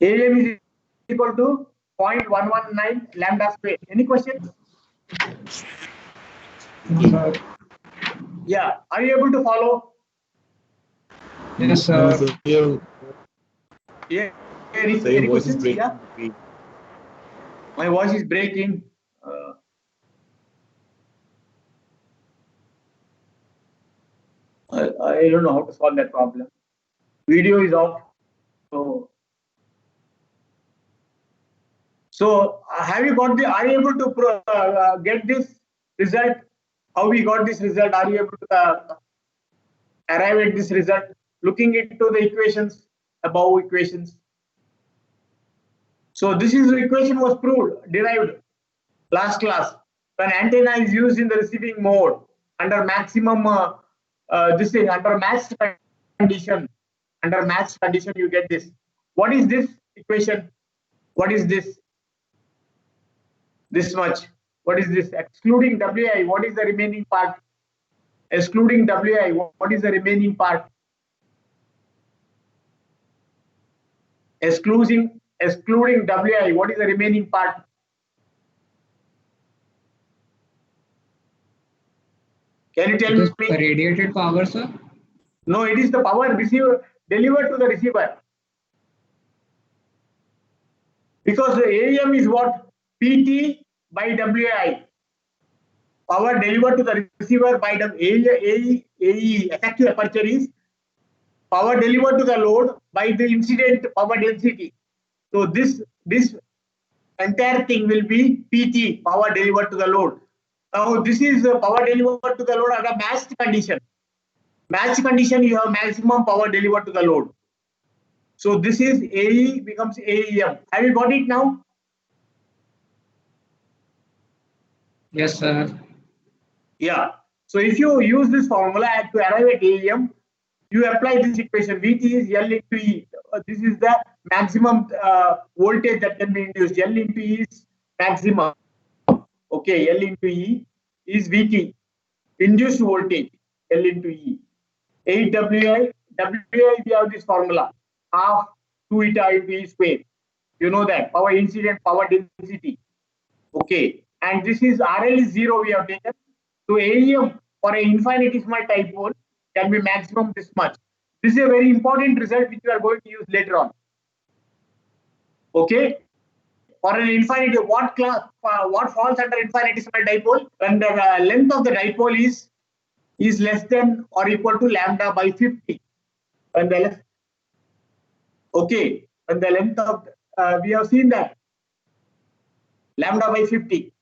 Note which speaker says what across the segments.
Speaker 1: AEM is equal to 0.119 lambda square. Any questions? Yeah. Are you able to follow?
Speaker 2: Yes, sir.
Speaker 1: Yeah. Any questions? Yeah. My voice is breaking. I don't know how to solve that problem. Video is off. So have you got the? Are you able to get this result? How we got this result? Are you able to arrive at this result? Looking into the equations, above equations. So this is the equation was proved, derived last class. When antenna is used in the receiving mode under maximum, this thing under matched condition, you get this. What is this equation? What is this? This much. What is this? Excluding WI, what is the remaining part? Excluding WI, what is the remaining part? Excluding WI, what is the remaining part? Can you tell me?
Speaker 2: Radiated power, sir?
Speaker 1: No, it is the power delivered to the receiver. Because the AEM is what? PT by WI. Power delivered to the receiver by the AE, effective aperture is power delivered to the load by the incident power density. So this entire thing will be PT, power delivered to the load. Now this is power delivered to the load under matched condition. Matched condition, you have maximum power delivered to the load. So this is AE becomes AEM. Have you got it now?
Speaker 2: Yes, sir.
Speaker 1: Yeah. So if you use this formula to arrive at AEM, you apply this equation. VT is L into E. This is the maximum voltage that can be induced. L into E is maximum. Okay, L into E is VT. Induced voltage, L into E. 8 WI. WI, we have this formula. Half 2 eta into E square. You know that. Power incident, power density. Okay. And this is RL is 0 we have taken. So AEM for an infinitesimal dipole can be maximum this much. This is a very important result which we are going to use later on. Okay. For an infinity, what falls under infinitesimal dipole? When the length of the dipole is less than or equal to lambda by 50. And the length, okay, and the length of we have seen that lambda by 50.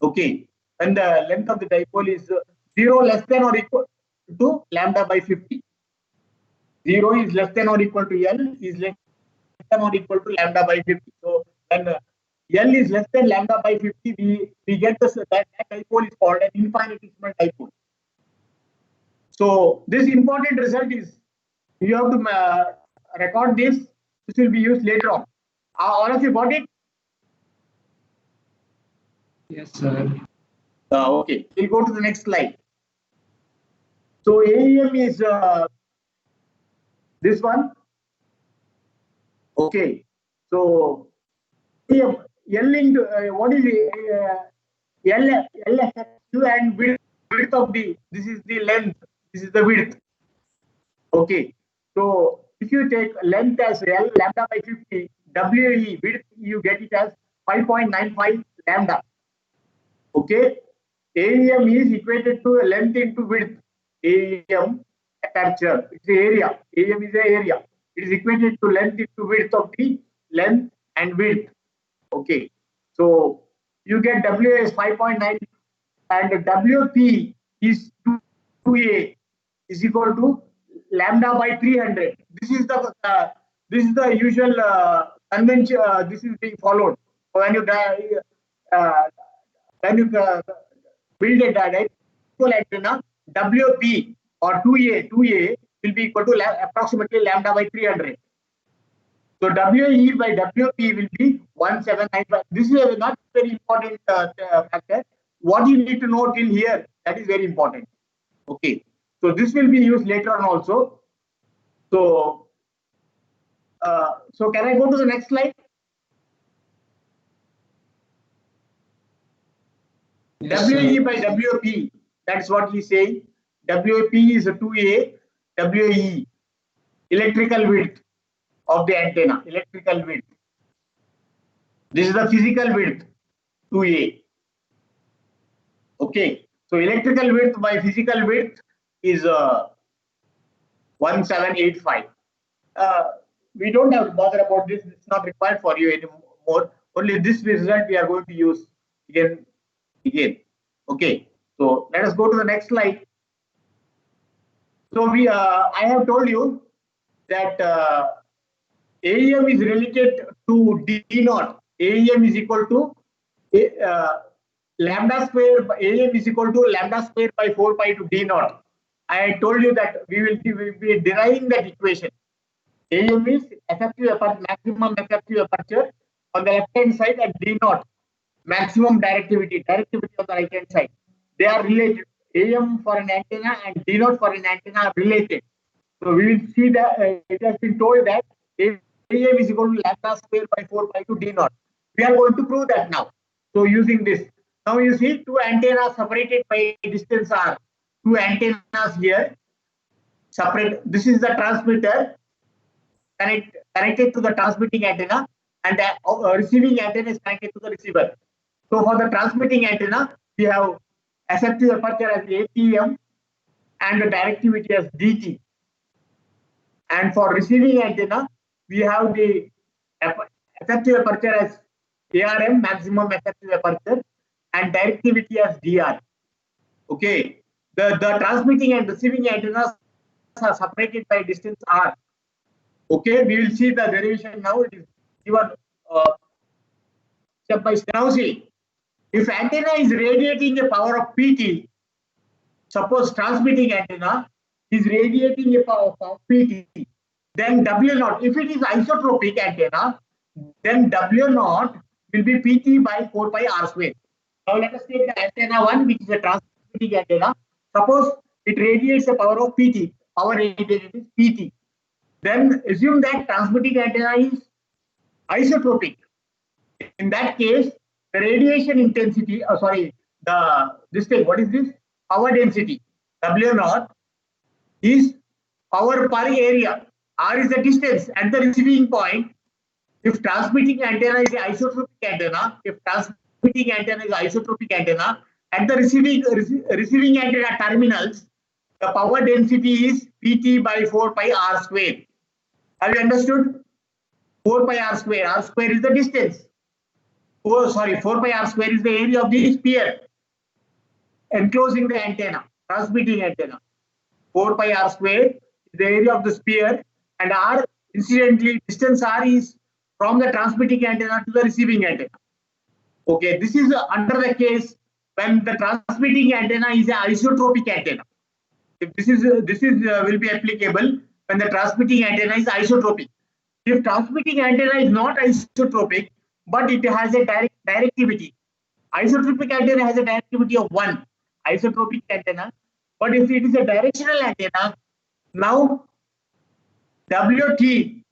Speaker 1: Okay, and the length of the dipole is 0 less than or equal to lambda by 50. 0 is less than or equal to L is less than or equal to lambda by 50. So when L is less than lambda by 50, we get this that dipole is called an infinitesimal dipole. So this important result is you have to record this. This will be used later on. All of you got it?
Speaker 2: Yes, sir.
Speaker 1: Okay, we'll go to the next slide. So AEM is this one. Okay, so L into what is L effective and width of the, this is the length, this is the width. Okay, so if you take length as L lambda by 50, WE width you get it as 5.95 lambda. Okay, AEM is equated to length into width. AEM aperture, it's the area. AEM is the area. It is equated to length into width of the length and width. Okay, so you get W as 5.9 and WP is 2A is equal to lambda by 300. This is the usual convention. This is being followed when you build a dipole antenna. WP or 2A will be equal to approximately lambda by 300. So WE by WP will be 1795. This is not very important factor. What you need to know till here, that is very important. Okay. So this will be used later on also. So So can I go to the next slide?
Speaker 2: Yes,
Speaker 1: WE
Speaker 2: sir.
Speaker 1: by WP. That's what he's saying. WP is a 2A, WE, electrical width of the antenna, electrical width. This is the physical width, 2A. Okay, so electrical width by physical width is 1785. Uh, we don't have to bother about this. It's not required for you anymore. Only this result we are going to use again. Okay, so let us go to the next slide. So I have told you that AEM is related to D naught. AEM is equal to uh, lambda square. AEM is equal to lambda square by 4 pi to D naught. I told you that we will be deriving that equation. AEM is effective aperture, maximum effective aperture on the left hand side, and D naught, maximum directivity on the right hand side. They are related. AM for an antenna and D naught for an antenna are related. So we will see that it has been told that AM is equal to lambda square by 4 pi to D naught. We are going to prove that now. So using this. Now you see two antennas separated by distance r. Two antennas here separate. This is the transmitter connected to the transmitting antenna, and the receiving antenna is connected to the receiver. So for the transmitting antenna, we have effective aperture as APM and the directivity as DT. And for receiving antenna, we have the effective aperture as ARM, maximum effective aperture, and directivity as DR. Okay, the transmitting and receiving antennas are separated by distance R. Okay, we will see the derivation now. It is given step by step. Now see, if antenna is radiating a power of PT, suppose transmitting antenna is radiating a power of PT, then W naught, if it is isotropic antenna, then W naught will be PT by 4 pi R square. Now let us take the antenna 1, which is a transmitting antenna. Suppose it radiates a power of PT, power radiated is PT. Then assume that transmitting antenna is isotropic. In that case, the radiation intensity, this thing, what is this? Power density, W naught, is power per area. R is the distance at the receiving point. If transmitting antenna is an isotropic antenna, at the receiving antenna terminals, the power density is PT by 4 pi R square. Have you understood? 4 pi R square. R square is the distance. 4 pi R square is the area of the sphere enclosing the antenna, transmitting antenna. 4 pi R square is the area of the sphere, and R, incidentally, distance R is from the transmitting antenna to the receiving antenna. Okay, this is under the case when the transmitting antenna is an isotropic antenna. If this will be applicable when the transmitting antenna is isotropic. If transmitting antenna is not isotropic, but it has a directivity. Isotropic antenna has a directivity of 1. Isotropic antenna. But if it is a directional antenna, now WT,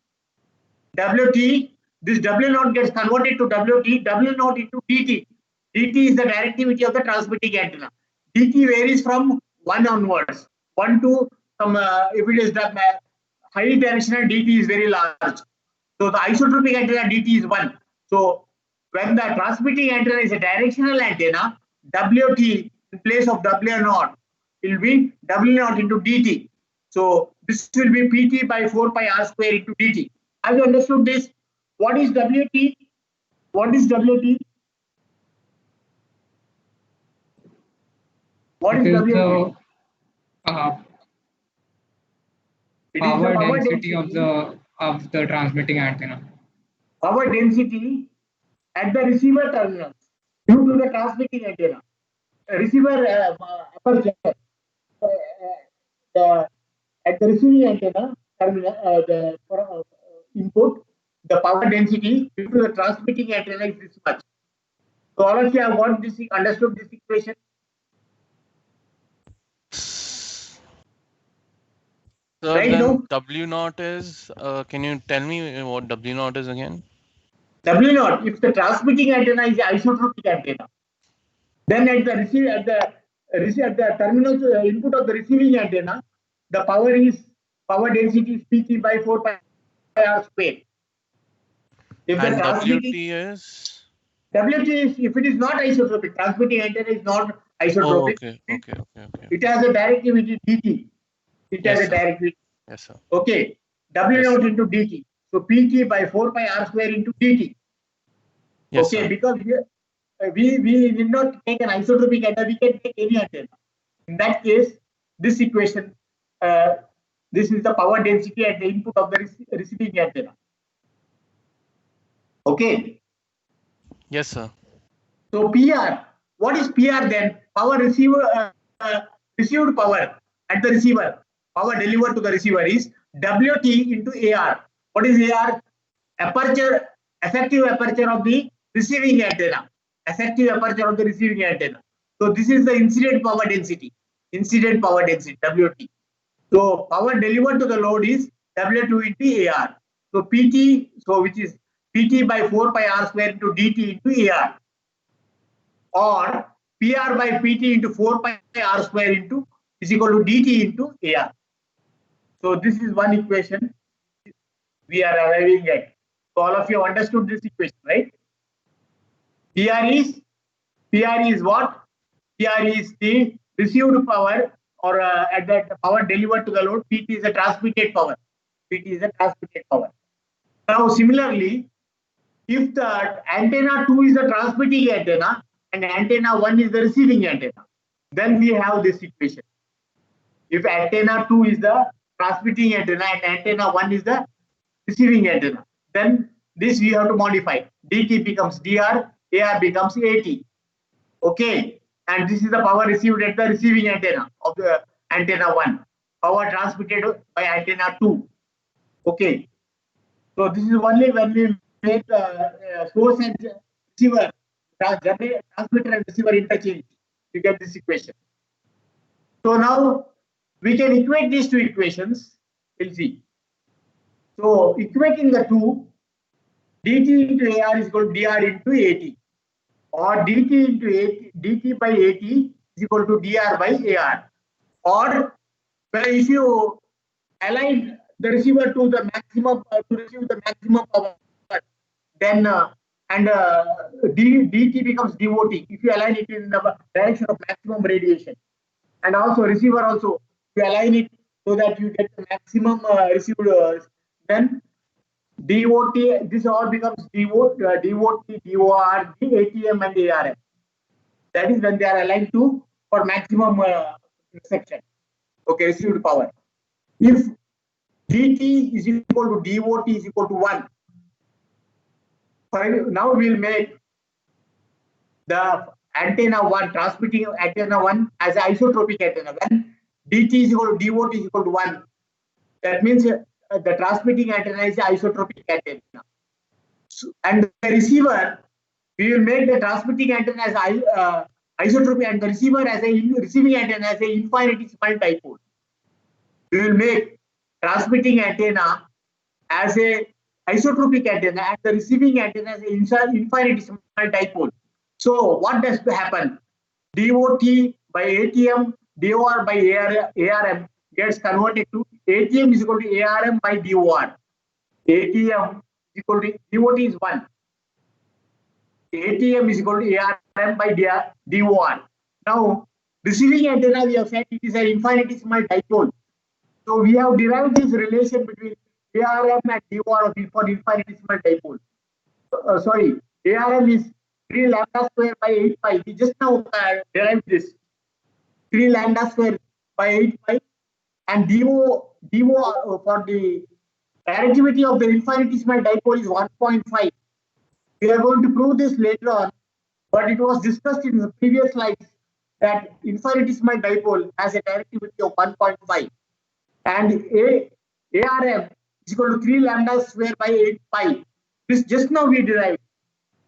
Speaker 1: this W naught gets converted to W naught into DT. DT is the directivity of the transmitting antenna. DT varies from 1 onwards. 1 to some, if it is highly directional, DT is very large. So the isotropic antenna DT is 1. So when the transmitting antenna is a directional antenna, WT in place of W naught will be W naught into DT. So this will be PT by 4 pi R square into DT. Have you understood this? What is WT? What is WT? What
Speaker 2: It
Speaker 1: is
Speaker 2: is
Speaker 1: WT?
Speaker 2: the uh,
Speaker 1: It is the
Speaker 2: power
Speaker 1: power
Speaker 2: density
Speaker 1: density.
Speaker 2: of the transmitting antenna.
Speaker 1: Power density at the receiver terminals due to the transmitting antenna. Receiver aperture. The at the receiving antenna terminal, for input, the power density due to the transmitting antenna is this much. So all of you have got this, understood this equation.
Speaker 3: Sir,
Speaker 1: right?
Speaker 3: then
Speaker 1: Now
Speaker 3: W naught is, can you tell me what W naught is again?
Speaker 1: W naught, if the transmitting antenna is isotropic antenna, then at the terminal input of the receiving antenna, the power density is Pt by 4 pi r square. If the
Speaker 3: And
Speaker 1: transmitting
Speaker 3: WT is?
Speaker 1: WT is, if it is not isotropic, transmitting antenna is not
Speaker 3: Oh,
Speaker 1: isotropic,
Speaker 3: okay, okay, okay, okay,
Speaker 1: it
Speaker 3: okay.
Speaker 1: has a directivity dt. It has
Speaker 3: Yes,
Speaker 1: a
Speaker 3: sir.
Speaker 1: directivity.
Speaker 3: Yes, sir.
Speaker 1: Okay, W
Speaker 3: Yes,
Speaker 1: naught
Speaker 3: sir.
Speaker 1: into dt. So Pt by 4 pi r square into dt.
Speaker 3: Yes,
Speaker 1: Okay,
Speaker 3: sir.
Speaker 1: because we did not take an isotropic antenna, we can take any antenna. In that case, this equation, uh, this is the power density at the input of the receiving antenna. Okay.
Speaker 3: Yes, sir.
Speaker 1: So PR, what is PR then? Power received power at the receiver, power delivered to the receiver is WT into AR. What is AR? Aperture, effective aperture of the receiving antenna. Effective aperture of the receiving antenna. So this is the incident power density. Incident power density, WT. So power delivered to the load is W2 into AR. So PT, so which is PT by 4 pi R square into DT into AR, or PR by PT into 4 pi R square into is equal to DT into AR. So this is one equation we are arriving at. So all of you understood this equation, right? PR is what? PR is the received power, or at that power delivered to the load. PT is the transmitted power. PT is the transmitted power. Now similarly, if the antenna 2 is the transmitting antenna and antenna 1 is the receiving antenna, then we have this equation. If antenna 2 is the transmitting antenna and antenna 1 is the receiving antenna, then this we have to modify. DT becomes DR, AR becomes AT. Okay, and this is the power received at the receiving antenna of the antenna 1, power transmitted by antenna 2. Okay, so this is only when we make source and receiver, transmitter and receiver interchange, you get this equation. So now we can equate these two equations. We'll see. So equating the two, dt into AR is equal to dr into AT, or dt into AT, dt by AT is equal to dr by AR. Or if you align the receiver to the maximum to receive the maximum power, then dt becomes dot. If you align it in the direction of maximum radiation, and also receiver also, you align it so that you get the maximum received, then dot, this all becomes dot, dot, dor, atm and arm. That is when they are aligned to for maximum section. Okay, received power. If dt is equal to dot is equal to 1, now we'll make the antenna 1, transmitting antenna 1 as an isotropic antenna. When dt is equal to dot is equal to 1, that means the transmitting antenna is isotropic antenna. So, and the receiver, we will make the transmitting antenna as isotropic and the receiver as a receiving antenna as a infinitesimal dipole. We will make transmitting antenna as a isotropic antenna and the receiving antenna as an infinitesimal dipole. So what does happen? DOT by ATM, DOR by ARM gets converted to ATM is equal to ARM by DOR. ATM is equal to DOT is 1. ATM is equal to ARM by DOR. Now, receiving antenna, we have said it is an infinitesimal dipole. So we have derived this relation between ARM and DOR for infinitesimal dipole. Sorry, ARM is 3 lambda square by 8 pi. We just now derived this 3 lambda square by 8 pi, and DO for the directivity of the infinitesimal dipole is 1.5. We are going to prove this later on, but it was discussed in the previous slides that infinitesimal dipole has a directivity of 1.5, and ARM is equal to 3 lambda square by 8 pi. This just now we derived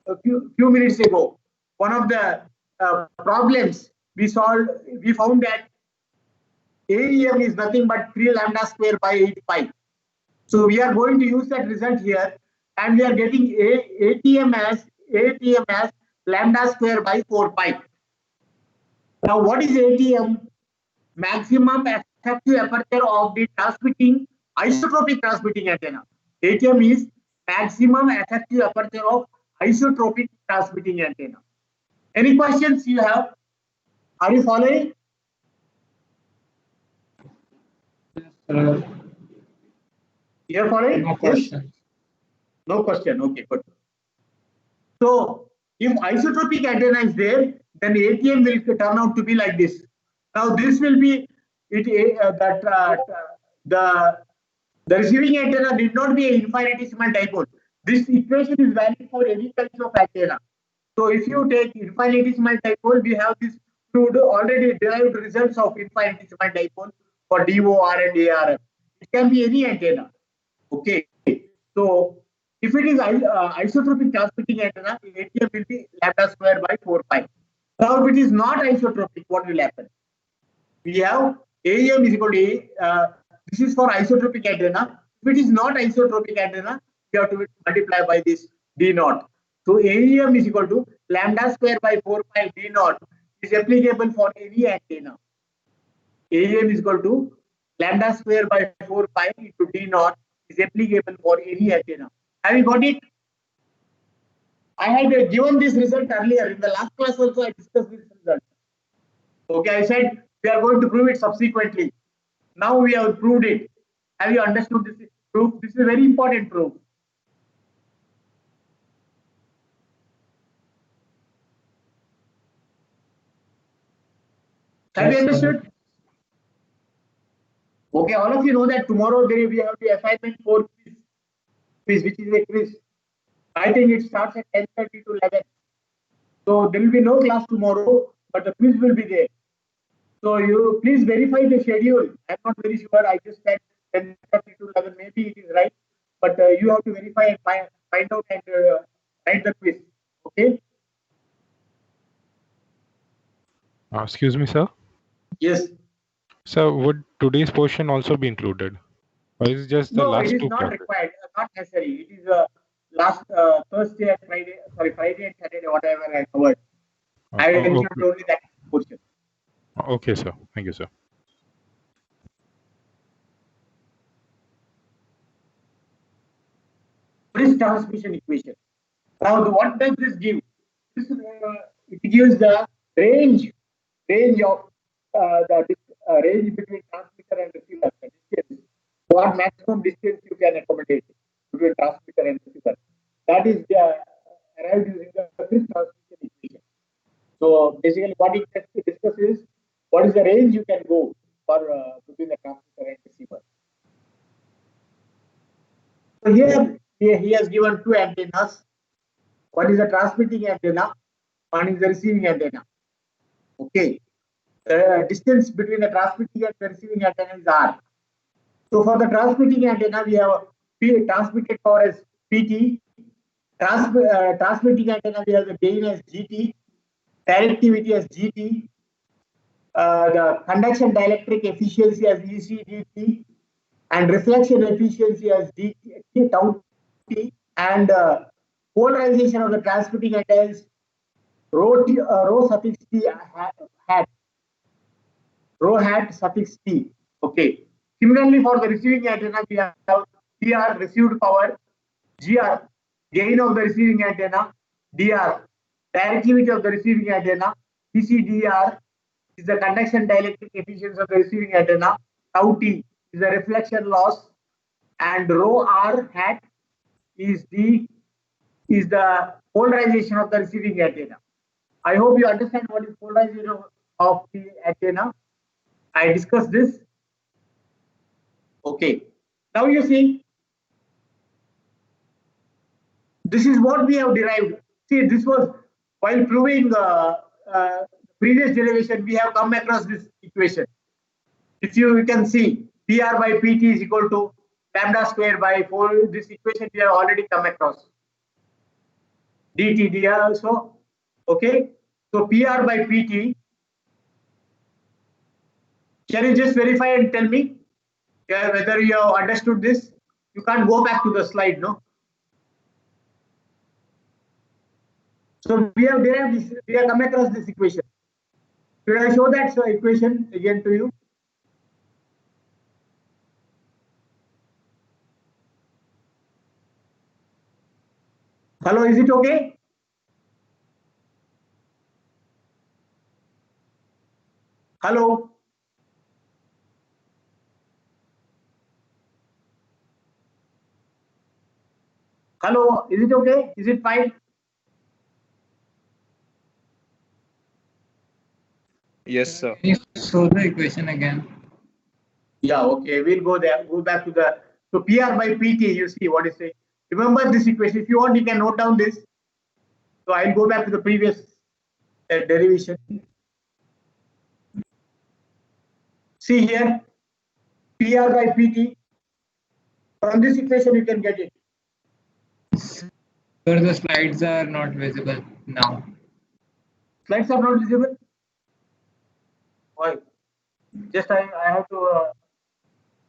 Speaker 1: a few minutes ago. One of the problems we solved, we found that AEM is nothing but 3 lambda square by 8 pi. So we are going to use that result here, and we are getting ATM as lambda square by 4 pi. Now, what is ATM? Maximum effective aperture of the transmitting isotropic transmitting antenna. ATM is maximum effective aperture of isotropic transmitting antenna. Any questions you have? Are you following?
Speaker 2: Uh,
Speaker 1: You are following?
Speaker 2: no
Speaker 1: Yes?
Speaker 2: question.
Speaker 1: No question. Okay, good. So, if isotropic antenna is there, then ATM will turn out to be like this. Now, this will be the receiving antenna did not be an infinitesimal dipole. This equation is valid for any kinds of antenna. So, if you take infinitesimal dipole, we have this proved already derived results of infinitesimal dipole for DOR and ARM. It can be any antenna. Okay. So, if it is isotropic transmitting antenna, ATM will be lambda square by 4 pi. Now, if it is not isotropic, what will happen? We have AEM is equal to this is for isotropic antenna. If it is not isotropic antenna, we have to multiply by this D naught. So AEM is equal to lambda square by 4 pi D naught is applicable for any antenna. AEM is equal to lambda square by 4 pi into D naught is applicable for any antenna. Have you got it? I had given this result earlier. In the last class also, I discussed this result. Okay, I said we are going to prove it subsequently. Now we have proved it. Have you understood this proof? This is a very important proof. Have you understood? Okay, all of you know that tomorrow we have the assignment 4 quiz, which is a quiz. I think it starts at 10:30 to 11. So there will be no class tomorrow, but the quiz will be there. So you please verify the schedule. I'm not very sure. I just said 10:30 to 11. Maybe it is right, but you have to verify and find out and write the quiz. Okay?
Speaker 4: Excuse me, sir.
Speaker 1: Yes.
Speaker 4: Sir, would today's portion also be included? Or is it just the
Speaker 1: No,
Speaker 4: last
Speaker 1: it is
Speaker 4: two
Speaker 1: not
Speaker 4: classes?
Speaker 1: required. Not necessary. It is last Thursday and Friday. Sorry, Friday and Saturday. Whatever I covered. I included
Speaker 4: Okay.
Speaker 1: only that portion.
Speaker 4: Okay, sir. Thank you, sir.
Speaker 1: What is transmission equation? Now, what does this give? This it gives the range of the range between transmitter and receiver. The distance, what maximum distance you can accommodate between transmitter and receiver. That is arrived using the Chris transmission equation. So basically, what it has to discuss is what is the range you can go for between the transmitter and receiver. So here he has given two antennas. One is the transmitting antenna, one is the receiving antenna. Okay. The distance between the transmitting and the receiving antenna is R. So for the transmitting antenna, we have transmitted power as PT. Transmitting antenna, we have the gain as GT, directivity as GT, the conduction dielectric efficiency as ECDT, and reflection efficiency as DT, tau T, and polarization of the transmitting antenna is rho suffix T hat, rho hat suffix T. Okay. Similarly, for the receiving antenna, we have PR, received power, GR, gain of the receiving antenna, DR, directivity of the receiving antenna, ECDR is the conduction dielectric efficiency of the receiving antenna, tau T is the reflection loss, and rho R hat is the polarization of the receiving antenna. I hope you understand what is polarization of the antenna. I discussed this. Okay. Now you see, this is what we have derived. See, this was while proving previous derivation, we have come across this equation. If you can see, PR by PT is equal to lambda square by 4. This equation we have already come across. DT, DR also. Okay. So PR by PT Can you just verify and tell me whether you have understood this? You can't go back to the slide, no? So we have derived this, we have come across this equation. Should I show that equation again to you? Hello, is it okay? Hello? Hello, is it okay? Is it fine?
Speaker 2: Yes, sir.
Speaker 5: Can you show the equation again?
Speaker 1: Yeah, okay, we'll go there. Go back to the, so PR by PT, you see what is saying. Remember this equation. If you want, you can note down this. So I'll go back to the previous derivation. See here, PR by PT. From this equation, you can get it.
Speaker 5: Sir, the slides are not visible now.
Speaker 1: Slides are not visible. Why? Just I have to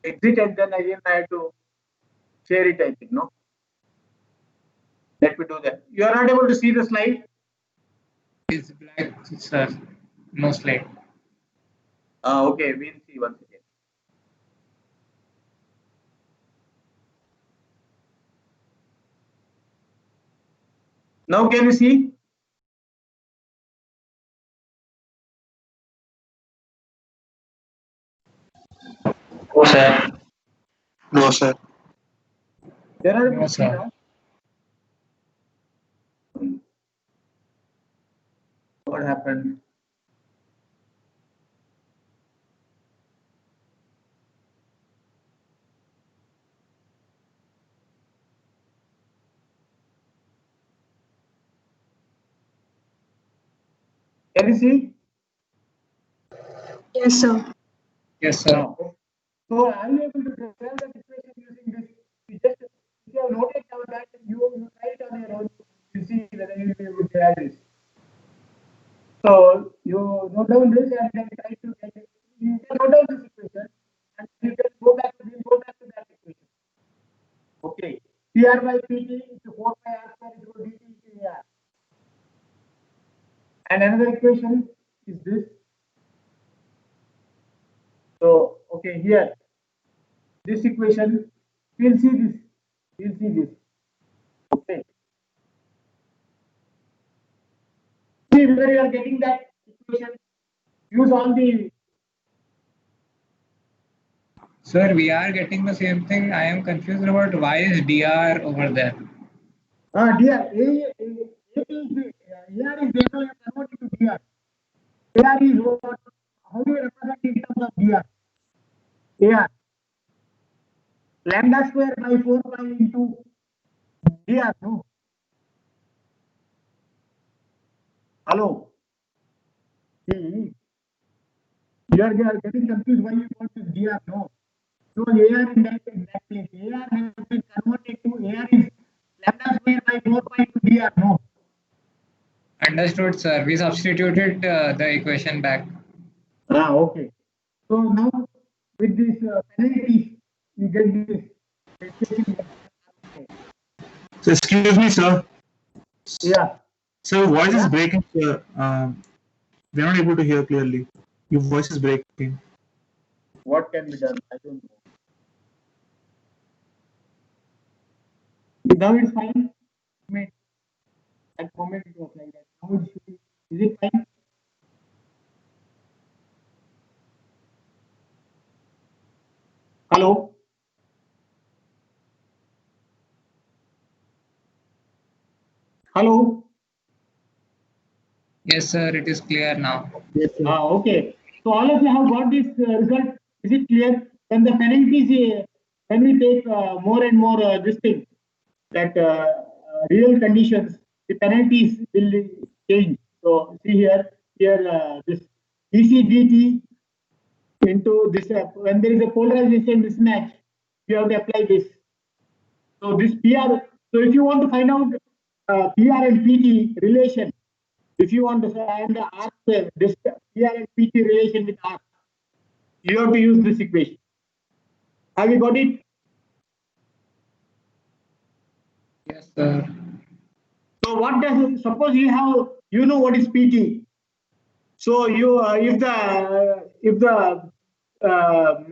Speaker 1: exit and then again I have to share it, I think, no? Let me do that. You are not able to see the slide?
Speaker 5: It's black, sir. No slide.
Speaker 1: Okay, we'll see once again. Now can you see?
Speaker 2: No, sir. No, sir.
Speaker 1: There are
Speaker 5: No, sir.
Speaker 1: What happened? Can you see?
Speaker 6: Yes, sir.
Speaker 5: Yes, sir.
Speaker 1: So are you able to solve the equation using this? If you have noted down that you try it on your own, you see whether you will be able to derive this. So you note down this and then try to get it. You can note down this equation and you can go back to that equation. Okay. PR by PT is 4 pi r square equal dt into AR. And another equation is this. So okay, here this equation, we'll see this. We'll see this. Okay. See whether you are getting that equation. Use all the.
Speaker 5: Sir, we are getting the same thing. I am confused about why is DR over there.
Speaker 1: DR. AR is therefore converted to DR. AR is what? How do you represent in terms of DR? AR. Lambda square by 4 pi into DR. No. Hello. You are getting confused why you want this DR. No. So AR in that place. AR has been converted to AR is lambda square by 4 pi to DR. No.
Speaker 5: Understood, sir. We substituted the equation back.
Speaker 1: Okay. So now with this penalties, you get this.
Speaker 7: So excuse me, sir.
Speaker 1: Yeah.
Speaker 7: Sir, voice is breaking, sir. We're not able to hear clearly. Your voice is breaking.
Speaker 1: What can be done? I don't know. Now it's fine. At moment it was like that. Now it should be. Is it fine? Hello. Hello.
Speaker 5: Yes, sir. It is clear now.
Speaker 1: Yes. Okay. So all of you have got this result. Is it clear? When the penalties, when we take more and more this thing, that real conditions, the penalties will change. So see here this ECDT into this, when there is a polarization mismatch, you have to apply this. So this PR, so if you want to find out PR and PT relation, if you want to find the R square, this PR and PT relation with R. You have to use this equation. Have you got it?
Speaker 5: Yes, sir.
Speaker 1: So what does it, suppose you know what is PT. So you if the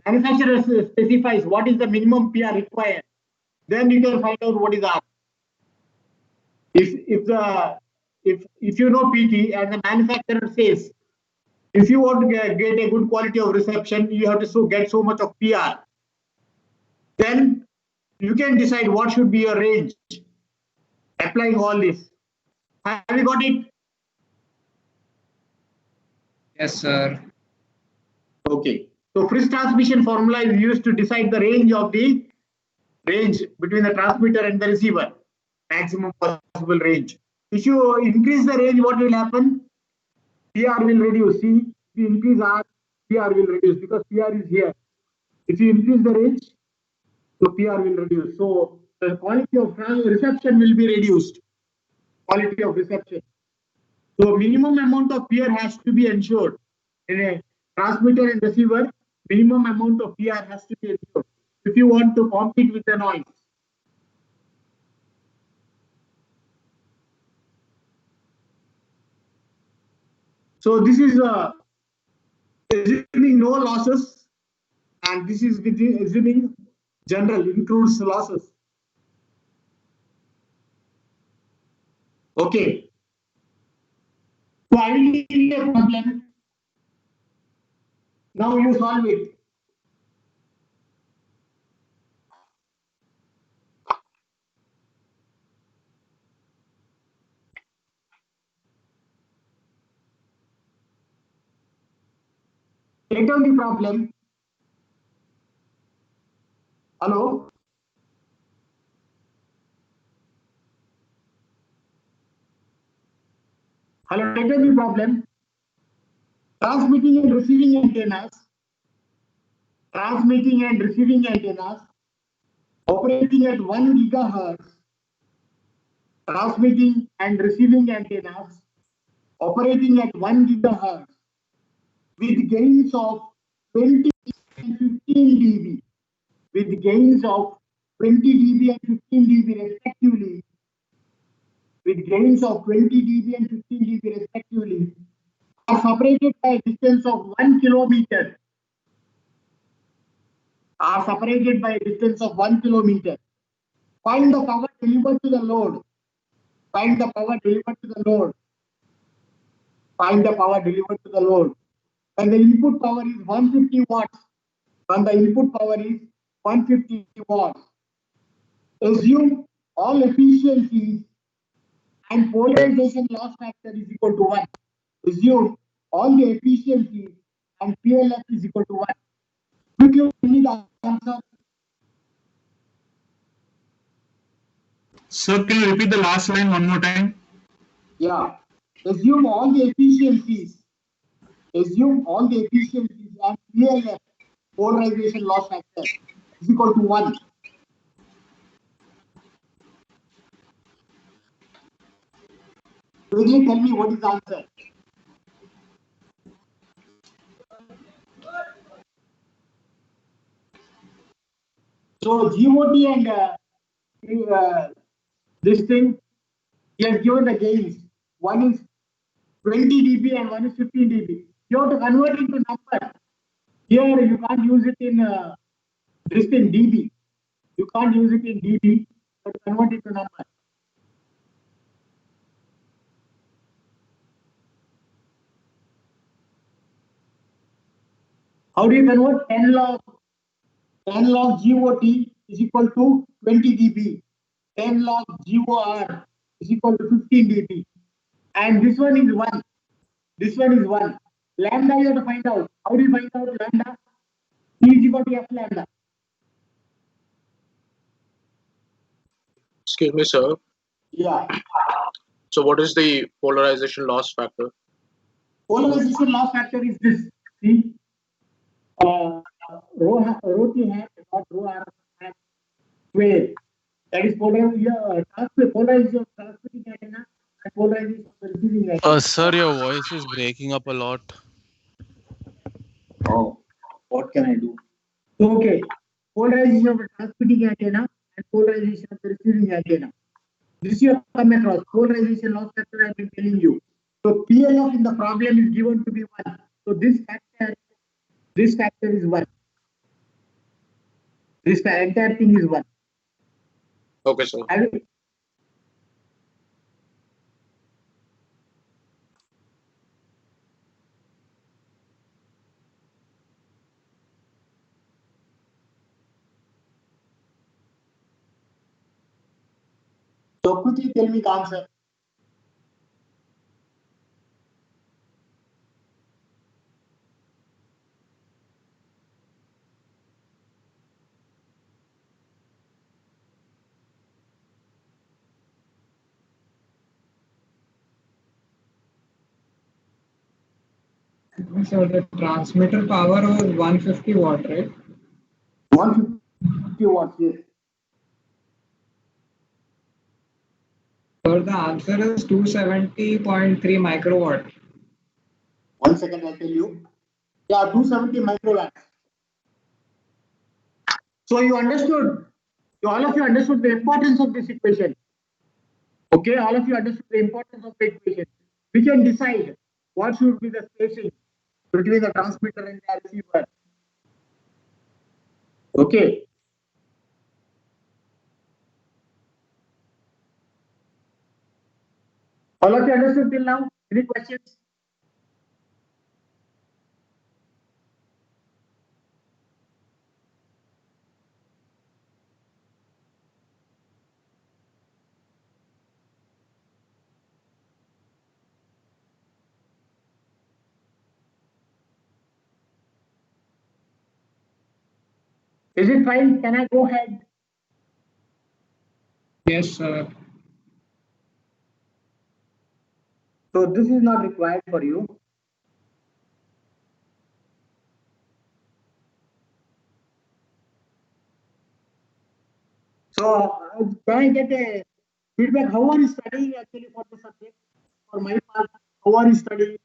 Speaker 1: manufacturer specifies what is the minimum PR required, then you can find out what is R. If you know PT and the manufacturer says if you want to get a good quality of reception, you have to get so much of PR. Then you can decide what should be your range. Applying all this. Have you got it?
Speaker 5: Yes, sir.
Speaker 1: Okay. So Friis transmission formula is used to decide the range between the transmitter and the receiver, maximum possible range. If you increase the range, what will happen? PR will reduce. See, if you increase R, PR will reduce because PR is here. If you increase the range, so PR will reduce. So the quality of reception will be reduced. Quality of reception. So minimum amount of PR has to be ensured. In a transmitter and receiver, minimum amount of PR has to be ensured if you want to compete with the noise. So this is assuming no losses, and this is assuming general includes losses. Okay. So I will give you a problem. Now you solve it. Take down the problem. Hello? Hello, take down the problem. Transmitting and receiving antennas. Transmitting and receiving antennas operating at 1 gigahertz. Transmitting and receiving antennas operating at 1 gigahertz with gains of 20 and 15 dB. With gains of 20 dB and 15 dB respectively. With gains of 20 dB and 15 dB respectively are separated by a distance of 1 kilometer. Are separated by a distance of 1 kilometer. Find the power delivered to the load. Find the power delivered to the load. Find the power delivered to the load. When the input power is 150 watts. When the input power is 150 watts. Assume all efficiencies and polarization loss factor is equal to 1. Assume all the efficiencies and PLF is equal to 1. Quickly tell me the answer.
Speaker 7: Sir, can you repeat the last line one more time?
Speaker 1: Yeah. Assume all the efficiencies. Assume all the efficiencies and PLF, polarization loss factor, is equal to 1. Quickly tell me what is the answer. So GOT and this thing, he has given the gains. One is 20 dB and one is 15 dB. You have to convert into number. Here you can't use it in this thing dB. You can't use it in dB, but convert it to number. How do you convert 10 log GOT is equal to 20 dB. 10 log GOR is equal to 15 dB. And this one is 1. This one is 1. Lambda you have to find out. How do you find out lambda? E is equal to F lambda.
Speaker 2: Excuse me, sir.
Speaker 1: Yeah.
Speaker 2: So what is the polarization loss factor?
Speaker 1: Polarization loss factor is this. See, rho T hat dot rho R hat square. That is polarization of transmitting antenna and polarization of the receiving antenna.
Speaker 3: Sir, your voice is breaking up a lot.
Speaker 1: Oh. What can I do? So, okay, polarization of the transmitting antenna and polarization of the receiving antenna. This you have come across. Polarization loss factor I've been telling you. So PLF in the problem is given to be 1. So this factor is 1. This entire thing is 1.
Speaker 2: Okay, sir.
Speaker 1: So quickly tell me the answer.
Speaker 5: So the transmitter power was 150 watt, right?
Speaker 1: 150 watts, yes.
Speaker 5: So the answer is 270.3 microwatt.
Speaker 1: 1 second, I'll tell you. Yeah, 270 microwatts. So you understood, all of you understood the importance of this equation. Okay, all of you understood the importance of the equation. We can decide what should be the spacing between the transmitter and the receiver. Okay. All of you understood till now? Any questions? Is it fine? Can I go ahead?
Speaker 5: Yes, sir.
Speaker 1: So this is not required for you. So can I get a feedback? How are you studying actually for the subject? For my part, how are you studying?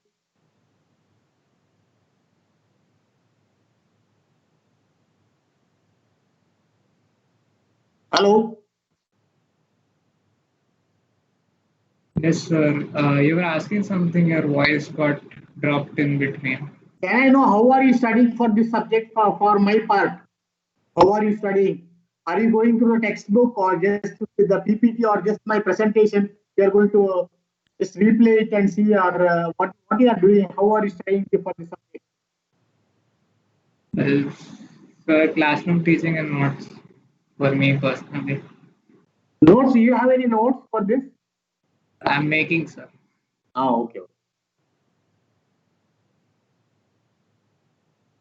Speaker 1: Hello?
Speaker 5: Yes, sir. You were asking something, your voice got dropped in between.
Speaker 1: Can I know how are you studying for this subject for my part? How are you studying? Are you going through a textbook or just with the PPT or just my presentation? You are going to just replay it and see or what you are doing? How are you studying for this subject?
Speaker 5: Well, sir, classroom teaching and notes for me personally.
Speaker 1: Notes? Do you have any notes for this?
Speaker 5: I'm making, sir.
Speaker 1: Okay.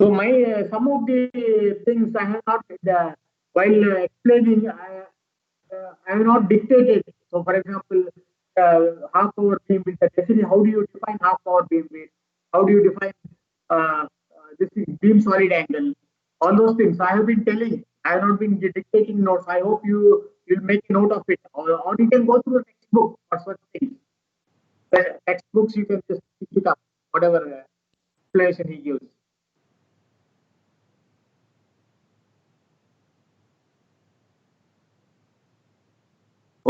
Speaker 1: So my some of the things I have not while explaining I have not dictated. So for example, half hour beam width. Definitely, how do you define half hour beam width? How do you define this beam solid angle? All those things I have been telling. I have not been dictating notes. I hope you'll make a note of it, or you can go through a textbook or such things. The textbooks you can just pick it up, whatever explanation he gives.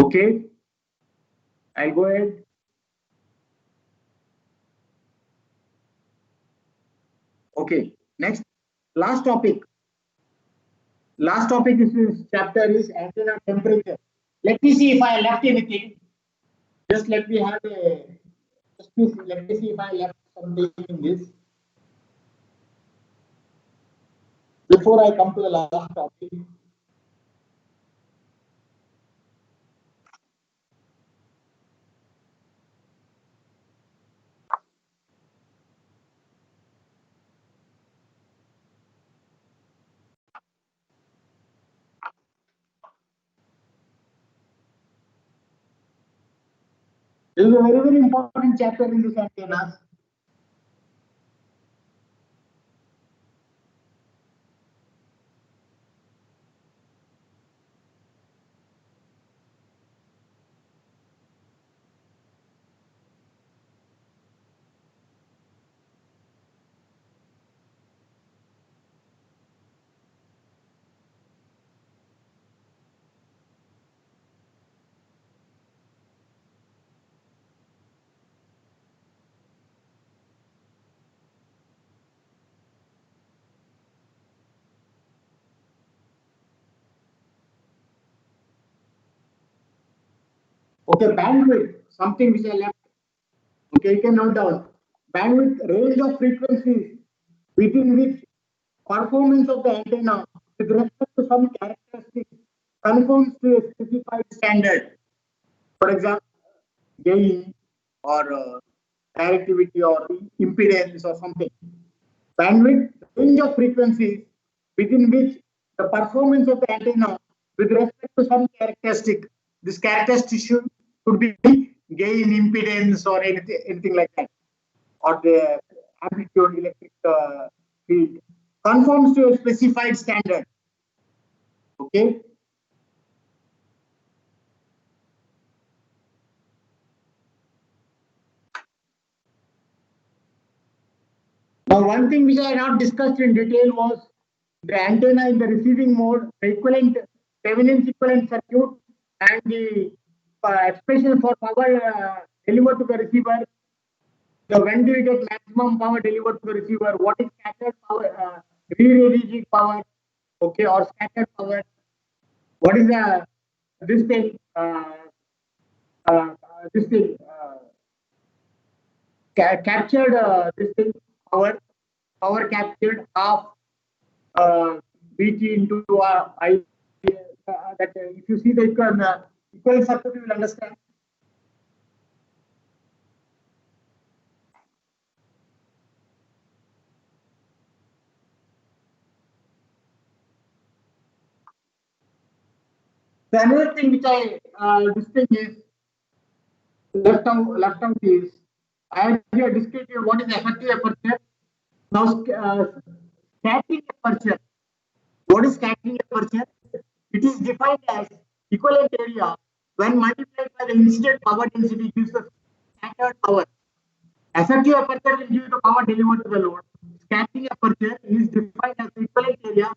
Speaker 1: Okay, I'll go ahead. Okay, next, last topic. Last topic is this chapter is antenna temperature. Let me see if I left anything. Just let me have a. Let me see if I left something in this before I come to the last topic. This is a very, very important chapter in this antennas. Okay, bandwidth, something which I left. Okay, you can note down. Bandwidth, range of frequencies within which performance of the antenna with respect to some characteristics conforms to a specified standard. For example, gain or directivity or impedance or something. Bandwidth, range of frequencies within which the performance of the antenna with respect to some characteristic. This characteristic could be gain, impedance, or anything like that, or the amplitude, electric field, conforms to a specified standard. Okay. Now, one thing which I had not discussed in detail was the antenna in the receiving mode, the equivalent Thevenin's equivalent circuit, and the expression for power delivered to the receiver. So when do you get maximum power delivered to the receiver? What is scattered power, re-radiated power, okay, or scattered power? What is the this thing? This thing captured this thing power captured half Vt into I. That if you see the equal circuit, you will understand. The another thing which I this thing is left out is I have here described what is effective aperture. Now scattering aperture. What is scattering aperture? It is defined as equivalent area when multiplied by the incident power density gives the scattered power. Effective aperture will give the power delivered to the load. Scattering aperture is defined as the equivalent area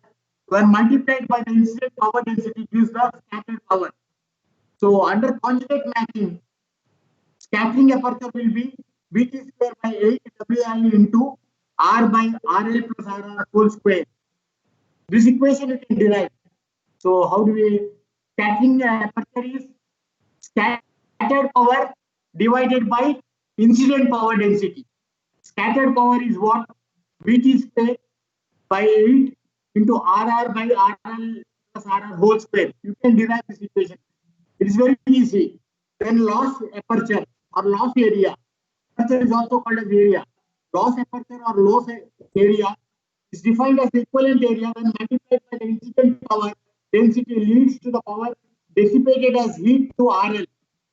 Speaker 1: when multiplied by the incident power density gives the scattered power. So under conjugate matching, scattering aperture will be Vt square by 8 Wi into R by RL plus RR whole square. This equation you can derive. So how do we scattering aperture is scattered power divided by incident power density. Scattered power is what? Vt square by 8 into RR by RL plus RR whole square. You can derive this equation. It is very easy. Then loss aperture or loss area. Aperture is also called as area. Loss aperture or loss area is defined as the equivalent area when multiplied by the incident power density leads to the power dissipated as heat to RL.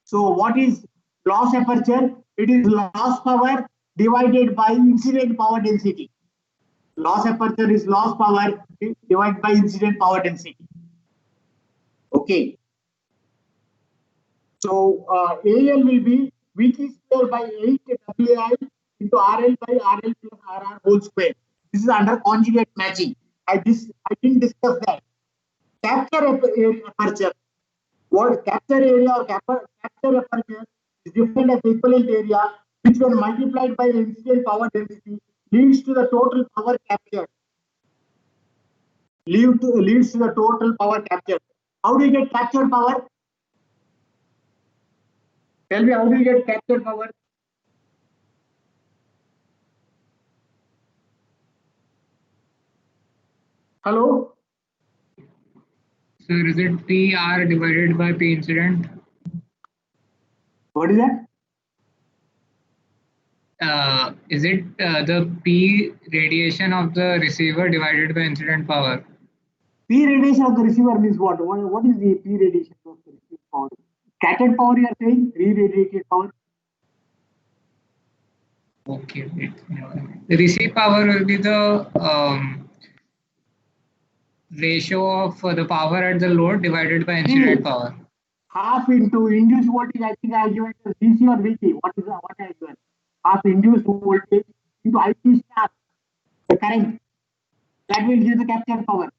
Speaker 1: So what is loss aperture? It is loss power divided by incident power density. Loss aperture is loss power divided by incident power density. Okay. So AL will be Vt square by 8 Wi into RL by RL plus RR whole square. This is under conjugate matching. I didn't discuss that. Capture aperture. What capture area or capture aperture is defined as the equivalent area which when multiplied by the incident power density leads to the total power captured. Leads to the total power captured. How do you get captured power? Tell me, how do you get captured power? Hello?
Speaker 5: Sir, is it PR divided by P incident?
Speaker 1: What is that?
Speaker 5: Is it the P radiation of the receiver divided by incident power?
Speaker 1: P radiation of the receiver means what? What is the P radiation of the receiver power? Scattered power you are saying? Re-radiated power?
Speaker 5: Okay, wait. The receive power will be the ratio of the power at the load divided by incident power.
Speaker 1: Half into induced voltage, I think I given as DC or VT. What I given? Half induced voltage into IT star, the current. That will give the captured power.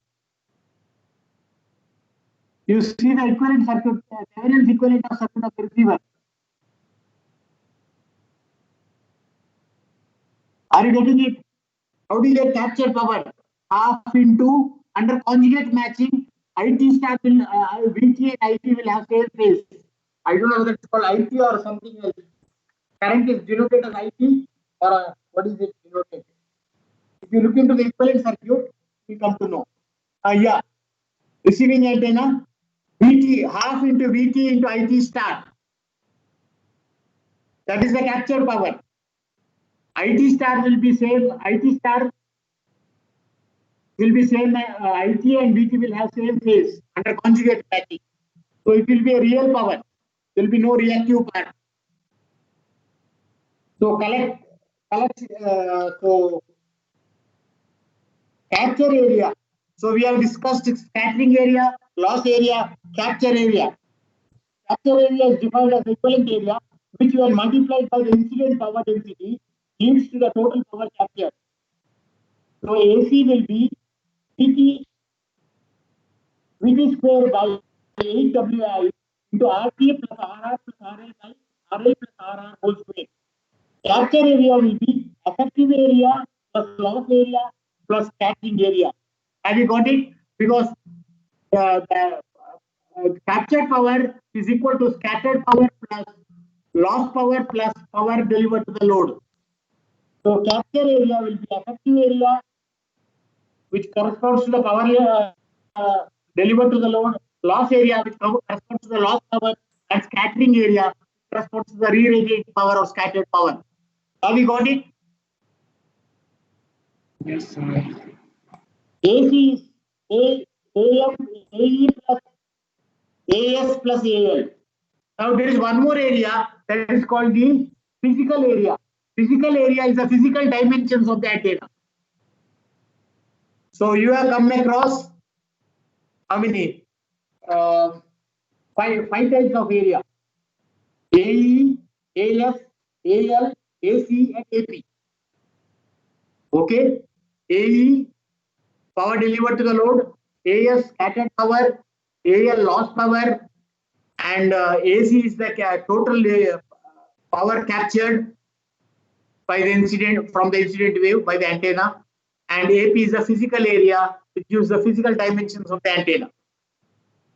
Speaker 1: You see the equivalent circuit, Thevenin's equivalent of circuit of the receiver. Are you getting it? How do you get captured power? Half into under conjugate matching, IT star will VT and IT will have same phase. I don't know whether it's called IT or something else. Current is denoted as IT or what is it denoted? If you look into the equivalent circuit, you come to know. Yeah, receiving antenna, VT, half into VT into IT star. That is the capture power. IT star will be same, IT star will be same, IT and VT will have same phase under conjugate matching. So it will be a real power. There will be no reactive part. So so capture area. So we have discussed scattering area, loss area, capture area. Capture area is defined as equivalent area, which when multiplied by the incident power density leads to the total power captured. So AC will be VT square by 8 WI into RT plus RR plus RL by RL plus RR whole square. Capture area will be effective area plus loss area plus scattering area. Have you got it? Because the captured power is equal to scattered power plus loss power plus power delivered to the load. So capture area will be effective area, which corresponds to the power delivered to the load, loss area, which corresponds to the loss power, and scattering area corresponds to the re-radiating power or scattered power. Have you got it?
Speaker 5: Yes, sir.
Speaker 1: AC is AM, AE plus AS plus AL. Now there is one more area that is called the physical area. Physical area is the physical dimensions of the antenna. So you have come across how many? Five types of area: AE, AF, AL, AC, and AP. Okay, AE power delivered to the load, AS scattered power, AL lost power, and AC is the total power captured by the incident from the incident wave by the antenna, and AP is the physical area which gives the physical dimensions of the antenna,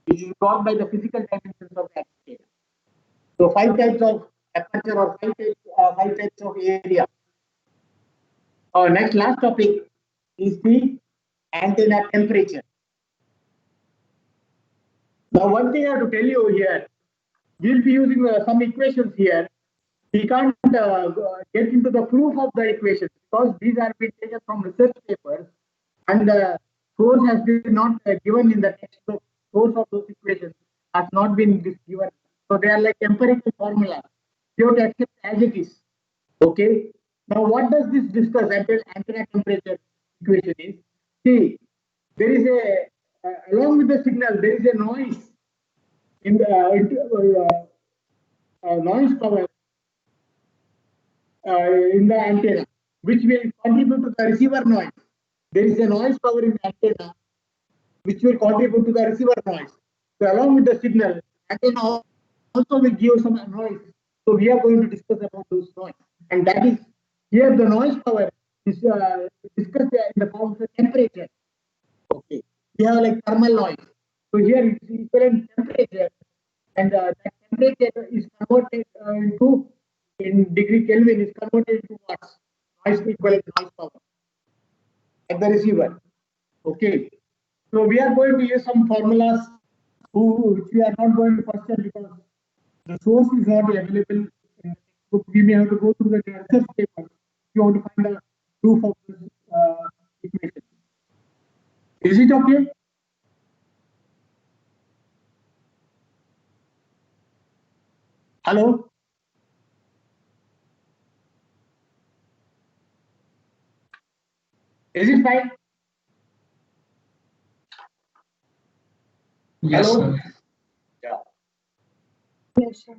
Speaker 1: which is got by the physical dimensions of the antenna. So five types of aperture or five types of area. Our last topic is the antenna temperature. Now, one thing I have to tell you here, we'll be using some equations here. We can't get into the proof of the equations because these are being taken from research papers and the source has been not given in the textbook. Source of those equations has not been given. So they are like empirical formulas. You have to accept as it is. Okay. Now, what does this discuss? Antenna temperature equation is. See, there is along with the signal, there is a noise in the noise power in the antenna, which will contribute to the receiver noise. There is a noise power in the antenna, which will contribute to the receiver noise. So, along with the signal, antenna also will give some noise. So, we are going to discuss about those noise, and that is here the noise power is discussed in the form of the temperature. Okay, we have like thermal noise. So here it is equivalent temperature, and that temperature is converted into in degree Kelvin is converted into watts. Noise equivalent noise power at the receiver. Okay, so we are going to use some formulas which we are not going to question because the source is not available in the textbook. We may have to go through the research paper if you want to find a proof of this equation. Is it okay? Hello? Is it fine?
Speaker 5: Yes,
Speaker 1: Hello?
Speaker 5: sir.
Speaker 1: Yeah.
Speaker 6: Yes, sir.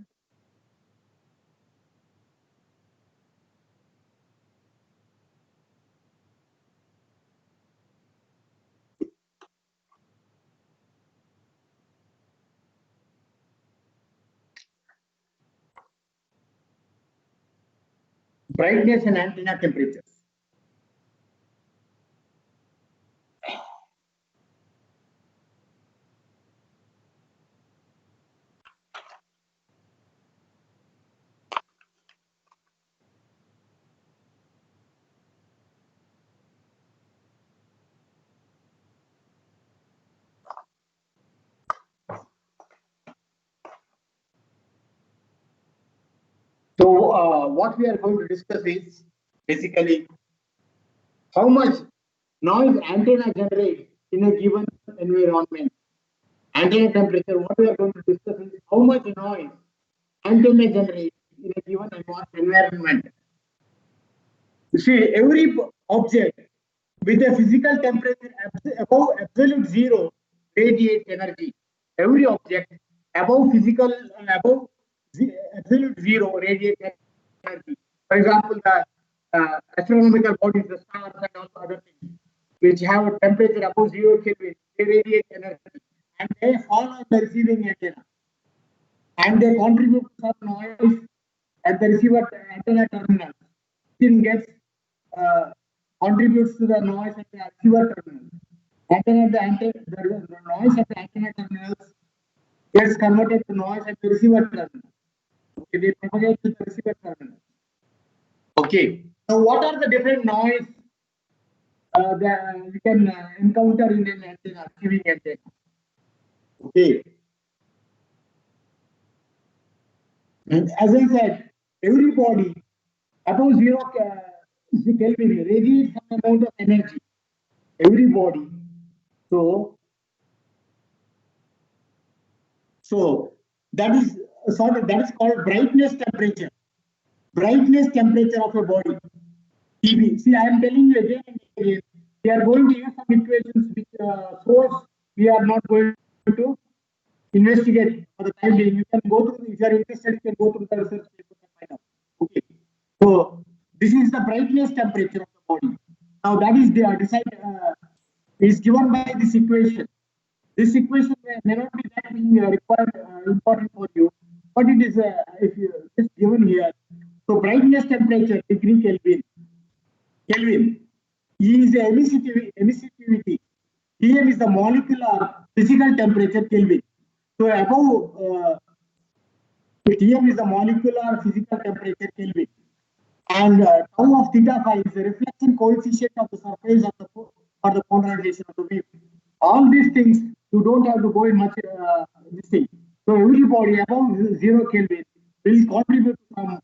Speaker 1: Brightness and antenna temperatures. what we are going to discuss is basically how much noise antenna generates in a given environment. Antenna temperature, what we are going to discuss is how much noise antenna generates in a given environment. You see, every object with a physical temperature above absolute zero radiates energy. Every object above absolute zero radiates energy. For example, the astronomical bodies, the stars and all other things, which have a temperature above 0 Kelvin, they radiate energy and they fall on the receiving antenna and they contribute to some noise at the receiver antenna terminal. It gets contributes to the noise at the receiver terminal. The noise at the antenna terminals gets converted to noise at the receiver terminal. Okay, they propagate to the receiver terminal. Okay, so what are the different noise that we can encounter in an antenna, receiving antenna? Okay. And as I said, every body above 0 Kelvin radiates some amount of energy. Every body. So that is called brightness temperature. Brightness temperature of a body. TB. See, I am telling you again and again. We are going to use some equations which source we are not going to investigate for the time being. You can go through, if you are interested, you can go through the research paper and find out. Okay. So this is the brightness temperature of the body. Now that is is given by this equation. This equation may not be that important for you, but it is if you just given here. So brightness temperature degree Kelvin. Kelvin. E is the emissivity. Tm is the molecular physical temperature Kelvin. So above Tm is the molecular physical temperature Kelvin, and tau of theta phi is the reflection coefficient of the surface of the or the polarization of the wave. All these things you don't have to go in much this thing. So everybody above 0 Kelvin will contribute to some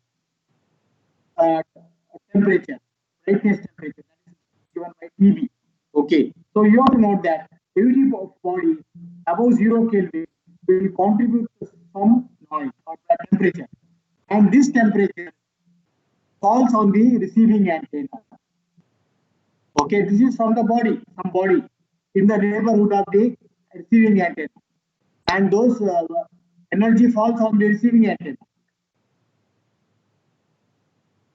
Speaker 1: temperature, brightness temperature that is given by TB. Okay, so you have to note that every body above 0 Kelvin will contribute to some noise or temperature, and this temperature falls on the receiving antenna. Okay, this is from the body, some body in the neighborhood of the receiving antenna, and those energy falls on the receiving antenna.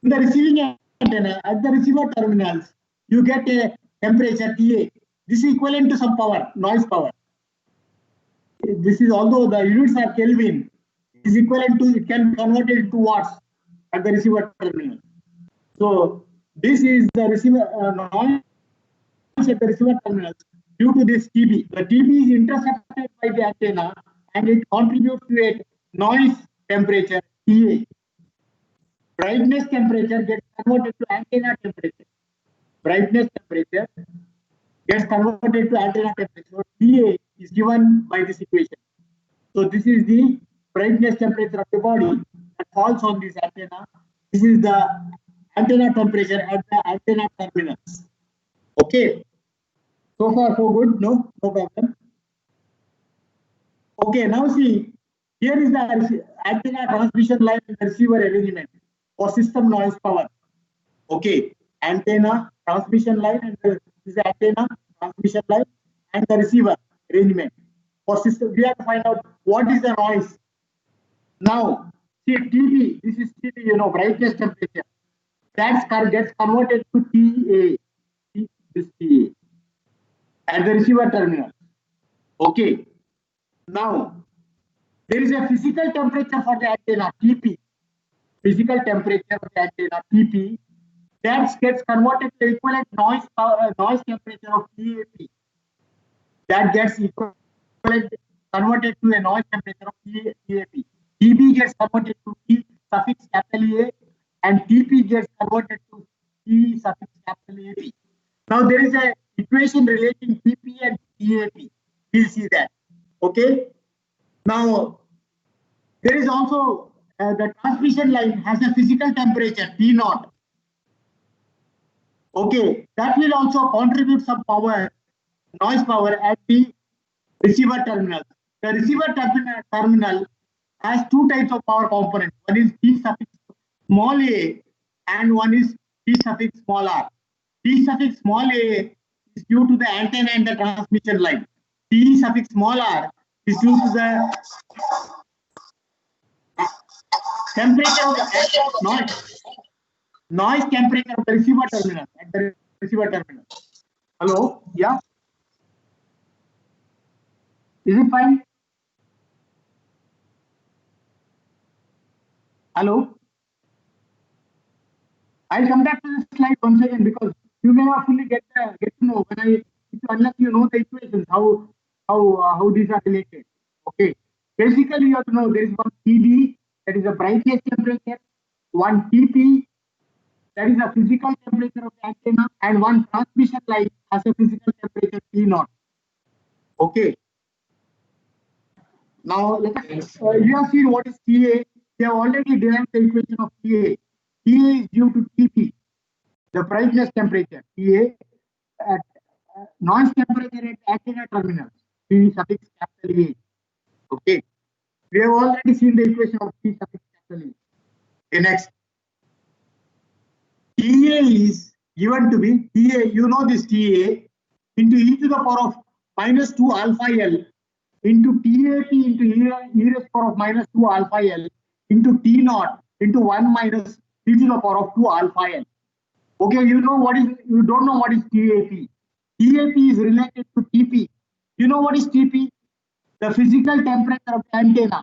Speaker 1: In the receiving antenna, at the receiver terminals, you get a temperature TA. This is equivalent to some power, noise power. This is, although the units are Kelvin, is equivalent to, it can be converted into watts at the receiver terminal. So this is the receiver noise at the receiver terminals due to this TB. The TB is intercepted by the antenna and it contributes to a noise temperature TA. Brightness temperature gets converted to antenna temperature. Brightness temperature gets converted to antenna temperature. So TA is given by this equation. So this is the brightness temperature of the body that falls on this antenna. This is the antenna temperature at the antenna terminals. Okay. So far so good, no problem. Okay, now see, here is the antenna transmission line and the receiver arrangement for system noise power. Okay, antenna transmission line and this is the antenna transmission line and the receiver arrangement for system. We have to find out what is the noise. Now, see TB, this is TB, you know, brightness temperature. That gets converted to TA, this TA, at the receiver terminal. Okay. Now, there is a physical temperature for the antenna, TP. Physical temperature of the antenna, TP, that gets converted to equivalent noise temperature of TAP. That gets converted to a noise temperature of TAP. TB gets converted to T suffix capital A and TP gets converted to T suffix capital AP. Now there is a equation relating TP and TAP. We'll see that. Okay. Now there is also the transmission line has a physical temperature T0. Okay, that will also contribute some power, noise power at the receiver terminal. The receiver terminal has two types of power components. One is P suffix small a and one is P suffix small r. P suffix small a is due to the antenna and the transmission line. P suffix small r is due to the temperature of the noise temperature of the receiver terminal at the receiver terminal. Hello? Yeah? Is it fine? Hello? I'll come back to this slide once again because you may not fully get to know unless you know the equations how these are related. Okay. Basically, you have to know there is one PB, that is the brightness temperature, one TP, that is the physical temperature of the antenna, and one transmission line has a physical temperature T0. Okay. Now, you have seen what is TA. We have already derived the equation of TA. TA is due to TP, the brightness temperature. TA at noise temperature at antenna terminals. P suffix capital A. Okay. We have already seen the equation of P suffix capital A. Okay, next. TA is given to be TA, you know this TA, into e to the power of minus 2 alpha L into TAP into e raised to the power of minus 2 alpha L into T0 into 1 minus e to the power of 2 alpha L. Okay, you don't know what is TAP. TAP is related to TP. You know what is TP? The physical temperature of the antenna.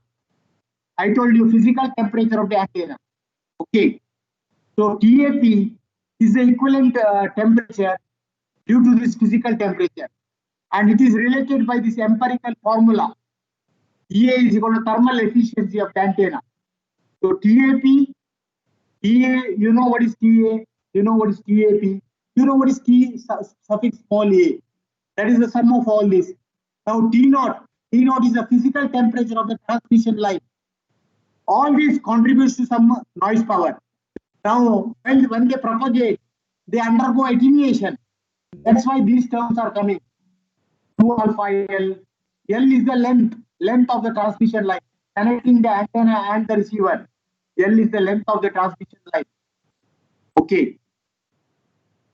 Speaker 1: I told you physical temperature of the antenna. Okay. So TAP is the equivalent temperature due to this physical temperature. And it is related by this empirical formula. EA is equal to thermal efficiency of the antenna. So TAP, TA, you know what is TA, you know what is TAP, you know what is T suffix small a. That is the sum of all this. Now T0 is the physical temperature of the transmission line. All this contributes to some noise power. Now, when they propagate, they undergo attenuation. That's why these terms are coming. 2 alpha L. L is the length of the transmission line connecting the antenna and the receiver. L is the length of the transmission line. Okay.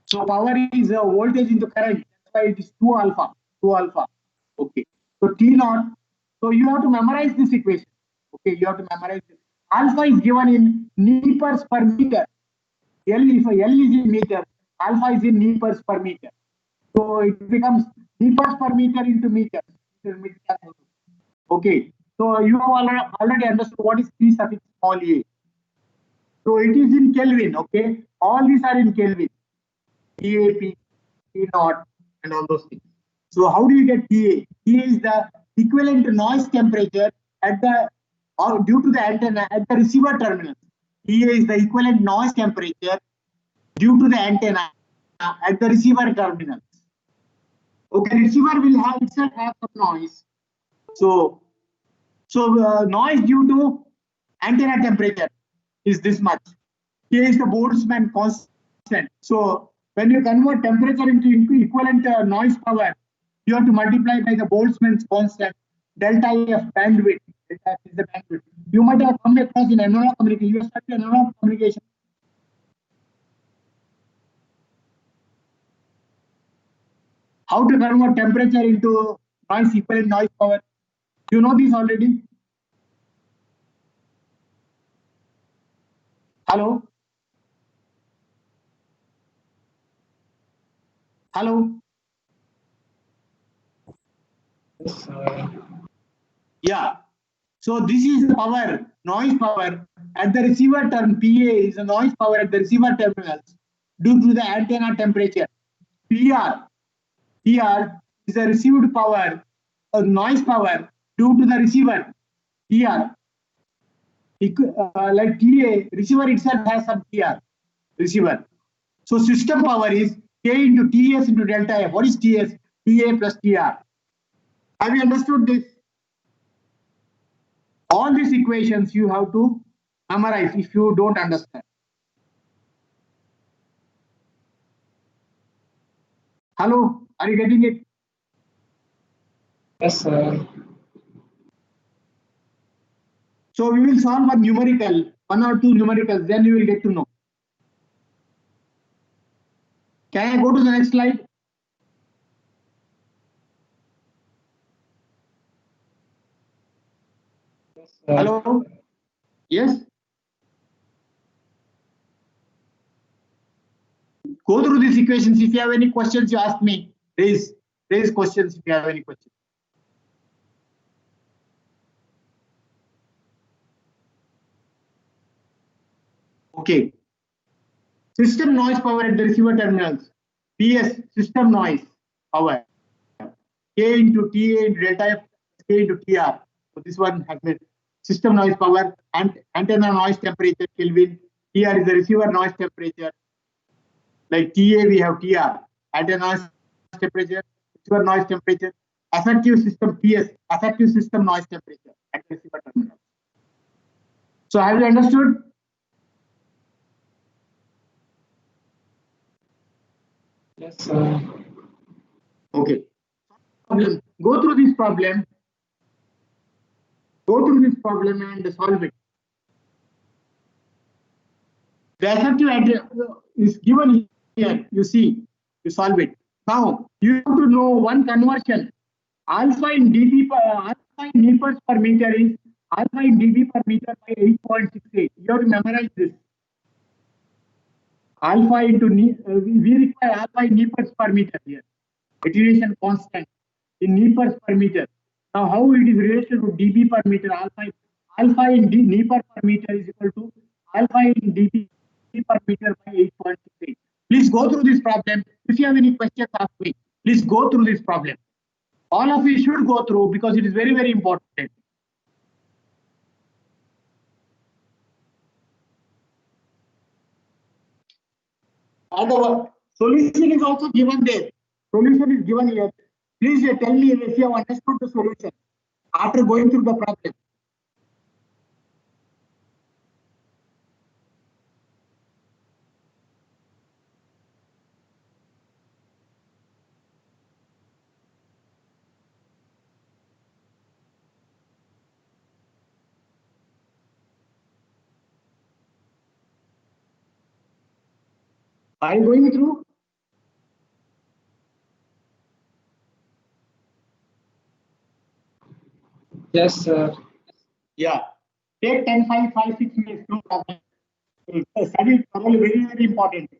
Speaker 1: So power is voltage into current. That's why it is 2 alpha. 2 alpha. Okay. So T0. So you have to memorize this equation. Okay, you have to memorize it. Alpha is given in Nepers per meter. If L is in meter, alpha is in Nepers per meter. So it becomes Nepers per meter into meters. Okay. So you have already understood what is P suffix small a. So it is in Kelvin. Okay. All these are in Kelvin. TAP, T0, and all those things. So how do you get TA? TA is the equivalent noise temperature at the due to the antenna at the receiver terminal. TA is the equivalent noise temperature due to the antenna at the receiver terminal. Okay, receiver will itself have some noise. So noise due to antenna temperature is this much. K is the Boltzmann constant. So when you convert temperature into equivalent noise power, you have to multiply by the Boltzmann's constant, delta F bandwidth. Delta F is the bandwidth. You might have come across in analog communication. You studied analog communication. How to convert temperature into noise equivalent noise power? You know this already? Hello? Hello? Yeah. So this is the power, noise power at the receiver term. PA is the noise power at the receiver terminals due to the antenna temperature. PR is the received power, noise power due to the receiver. PR. Like TA, receiver itself has some PR. Receiver. So system power is K into TS into delta F. What is TS? TA plus TR. Have you understood this? All these equations you have to Memorize if you don't understand. Hello, are you getting it?
Speaker 5: Yes, sir.
Speaker 1: So we will solve a numerical, 1 or 2 numericals, then you will get to know. Can I go to the next slide? Hello? Yes? Go through these equations. If you have any questions, you ask me. Raise questions if you have any questions. Okay. System noise power at the receiver terminals. PS, system noise power. K into TA into delta F, K into TR. So this one has been system noise power and antenna noise temperature Kelvin. TR is the receiver noise temperature. Like TA we have TR. Antenna noise temperature, receiver noise temperature. Effective system PS, effective system noise temperature at the receiver terminal. So have you understood?
Speaker 5: Yes, sir.
Speaker 1: Okay. Go through this problem. Go through this problem and solve it. The effective address is given here. You see, you solve it. Now you have to know one conversion. Alpha in dB per alpha in meters per meter is alpha in dB per meter by 8.68. You have to memorize this. Alpha into we require alpha in meters per meter here. Attenuation constant in meters per meter. Now, how it is related to dB per meter? Alpha in meter per meter is equal to alpha in dB per meter by 8.68. Please go through this problem. If you have any questions, ask me. Please go through this problem. All of you should go through because it is very, very important. And the solution is also given there. Solution is given here. Please tell me if you have understood the solution after going through the problem. Are you going through?
Speaker 5: Yes, sir.
Speaker 1: Yeah. Take 10, 5, 5, 6 minutes. No problem. Study thoroughly, very, very important.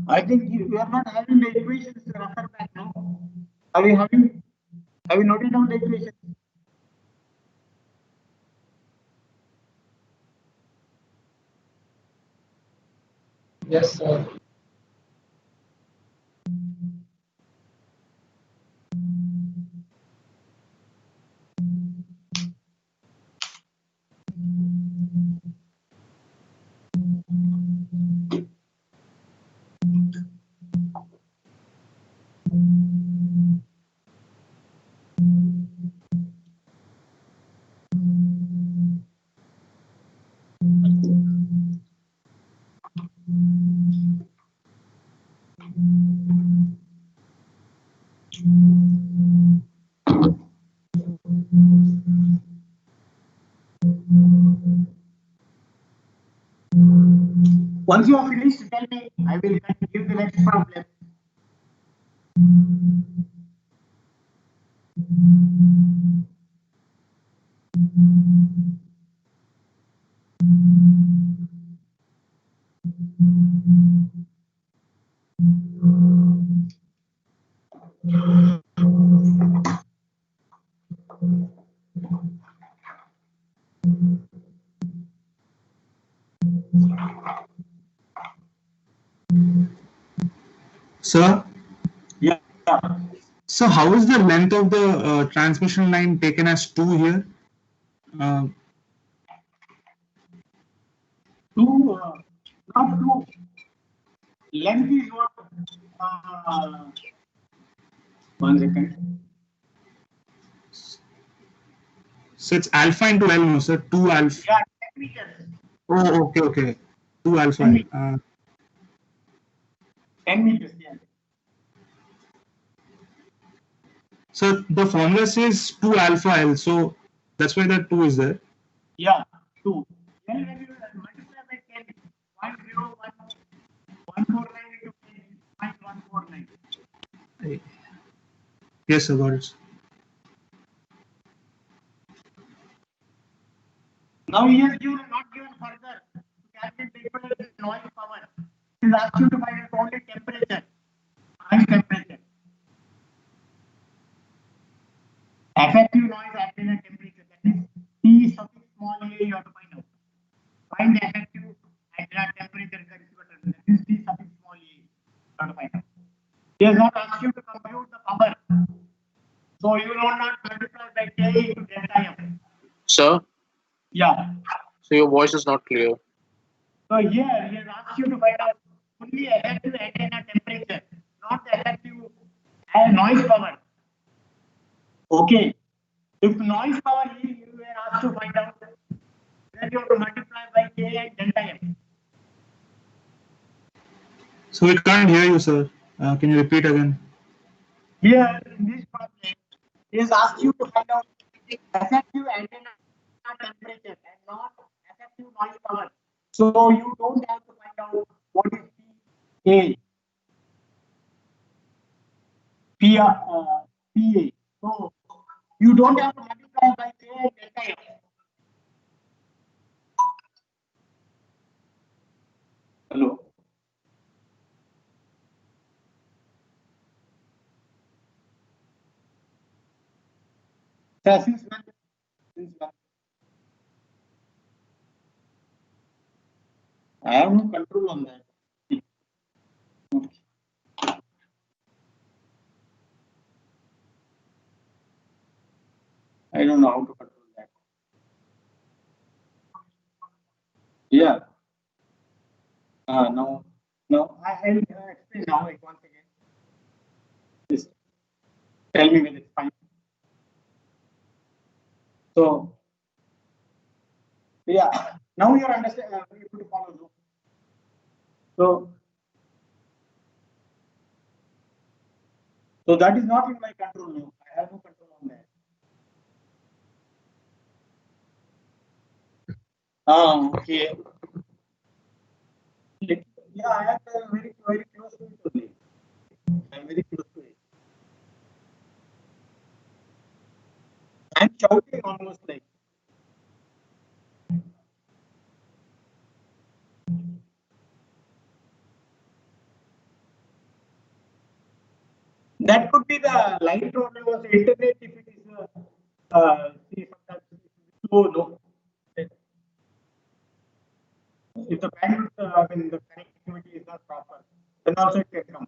Speaker 1: I think you are not having the equations to refer back now. Are you having? Have you noted down the equations?
Speaker 5: Yes, sir.
Speaker 1: Once you are finished, tell me. I will give the next problem.
Speaker 7: Sir,
Speaker 1: Yeah.
Speaker 7: so how is the length of the transmission line taken as 2 here?
Speaker 1: Two, not two. Length is what? Uh, 1 second.
Speaker 7: So it's alpha into L, no, sir? 2 alpha.
Speaker 1: Yeah, 10 meters.
Speaker 7: Oh, okay. 2 alpha.
Speaker 1: 10 meters. 10 meters, yeah.
Speaker 7: So the formula says 2 alpha L, so that's why that 2 is there.
Speaker 1: Yeah, 2. L when you multiply by 10, 0.01149 into 10 is 0.149.
Speaker 7: Yes, sir, got it.
Speaker 1: Now here you are not given further to calculate the equivalent noise power. It is asked you to find out only temperature, noise temperature. Effective noise antenna temperature, that is T suffix small a, you have to find out. Find the effective antenna temperature, that is T suffix small a, you have to find out. He has not asked you to compute the power. So you will not multiply by K into delta M.
Speaker 2: Sir,
Speaker 1: Yeah.
Speaker 2: so your voice is not clear.
Speaker 1: So here he has asked you to find out only effective antenna temperature, not the effective noise power. Okay. If noise power you were asked to find out, then you have to multiply by K and delta M.
Speaker 7: So we can't hear you, sir. Can you repeat again?
Speaker 1: Here in this problem, he has asked you to find out effective antenna temperature and not effective noise power. So you don't have to find out what is PA. PA. So you don't have to multiply by K and delta M. Hello. Since when? I have no control on that. I don't know how to control that. Yeah. No. I'll explain now once again. Just tell me when it's fine. So, yeah. Now you're understanding. You're able to follow. No? So that is not in my control. No, I have no control on that. Okay. Yeah, I am very close to it only. I'm very close to it. I'm shouting almost like. That could be the line problem or the internet if it is see sometimes slow, no. If the bandwidth, the connectivity is not proper, then also it can come.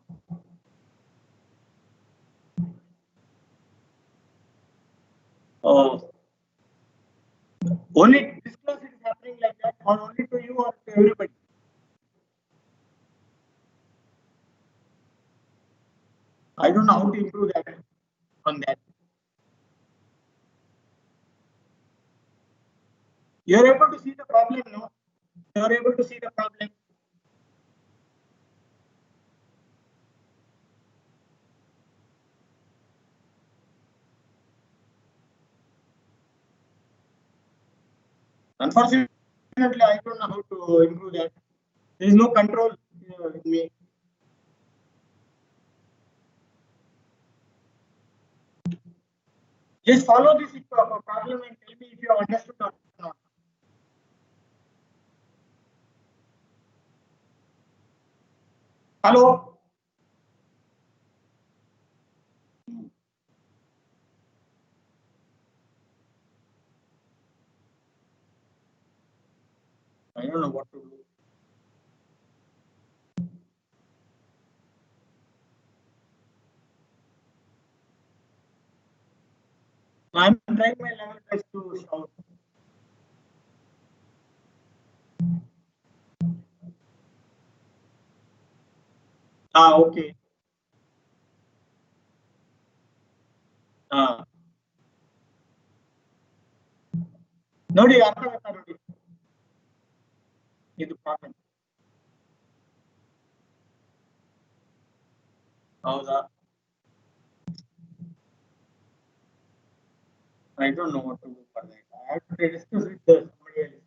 Speaker 1: Oh, only this class it is happening like that, or only to you or to everybody? I don't know how to improve that on that. You are able to see the problem, no? You are able to see the problem. Unfortunately, I don't know how to improve that. There is no control with me. Just follow this problem and tell me if you have understood or not. Hello? I don't know what to do. I'm trying my level best to shout. Okay. ನೋಡಿ ಅರ್ಥ ಆಗುತ್ತಾ ನೋಡಿ ಇದು problem ಹೌದಾ I don't know what to do for that. I have to discuss with somebody else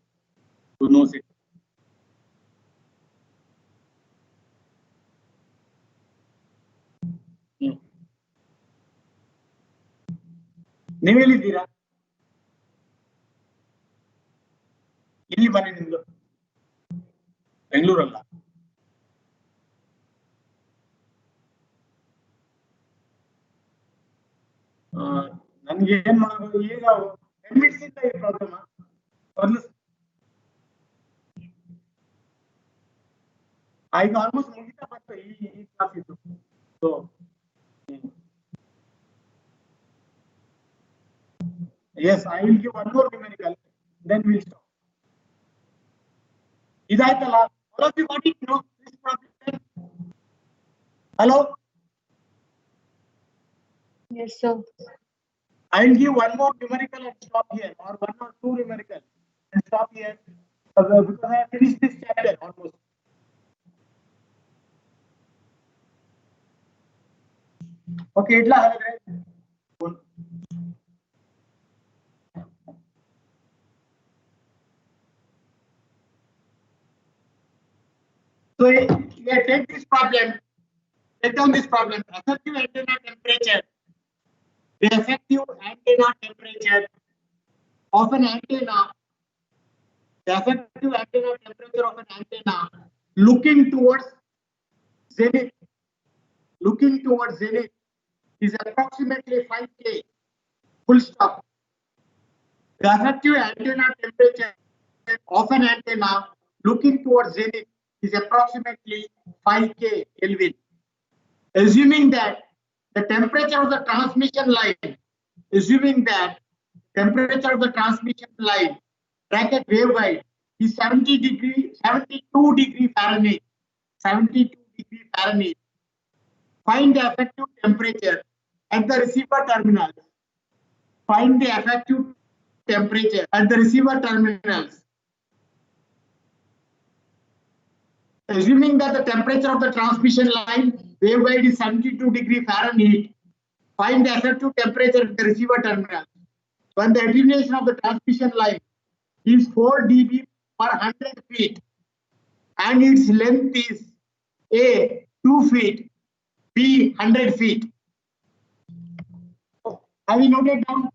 Speaker 1: who knows it. ನೀವೆಲ್ಲಿದ್ದೀರಾ ಎಲ್ಲಿ ಮನೆ ನಿಮ್ದು ಬೆಂಗಳೂರಲ್ಲ ನನ್ಗೆ ಏನ್ ಮಾಡೋದು ಈಗ 10 minutes ಇಂದ ಈ ಪ್ರಾಬ್ಲಮ್ ಮೊದಲು ಈಗ ಆಲ್ಮೋಸ್ಟ್ ಮುಗಿತಾ ಬಂತು ಈ ಕ್ಲಾಸ್ ಇದ್ದು so yes I will give one more numerical then we'll stop idaitalla all of you got it no this problem hello
Speaker 6: Yes, sir.
Speaker 1: I will give one more numerical and stop here or one or two numerical and stop here because I have finished this chapter almost. Okay, itla hagadre so yeah, take this problem, take down this problem. Effective antenna temperature. The effective antenna temperature of an antenna. The effective antenna temperature of an antenna looking towards zenith. Looking towards zenith is approximately 5K. Full stop. The effective antenna temperature of an antenna looking towards zenith is approximately 5K Kelvin. Assuming that the temperature of the transmission line, bracket waveguide is 72 degree Fahrenheit. 72 degree Fahrenheit. Find the effective temperature at the receiver terminals. Find the effective temperature at the receiver terminals. Assuming that the temperature of the transmission line waveguide is 72 degree Fahrenheit, find the effective temperature at the receiver terminal. When the attenuation of the transmission line is 4 dB per 100 feet and its length is A 2 feet, B 100 feet. Have you noted down?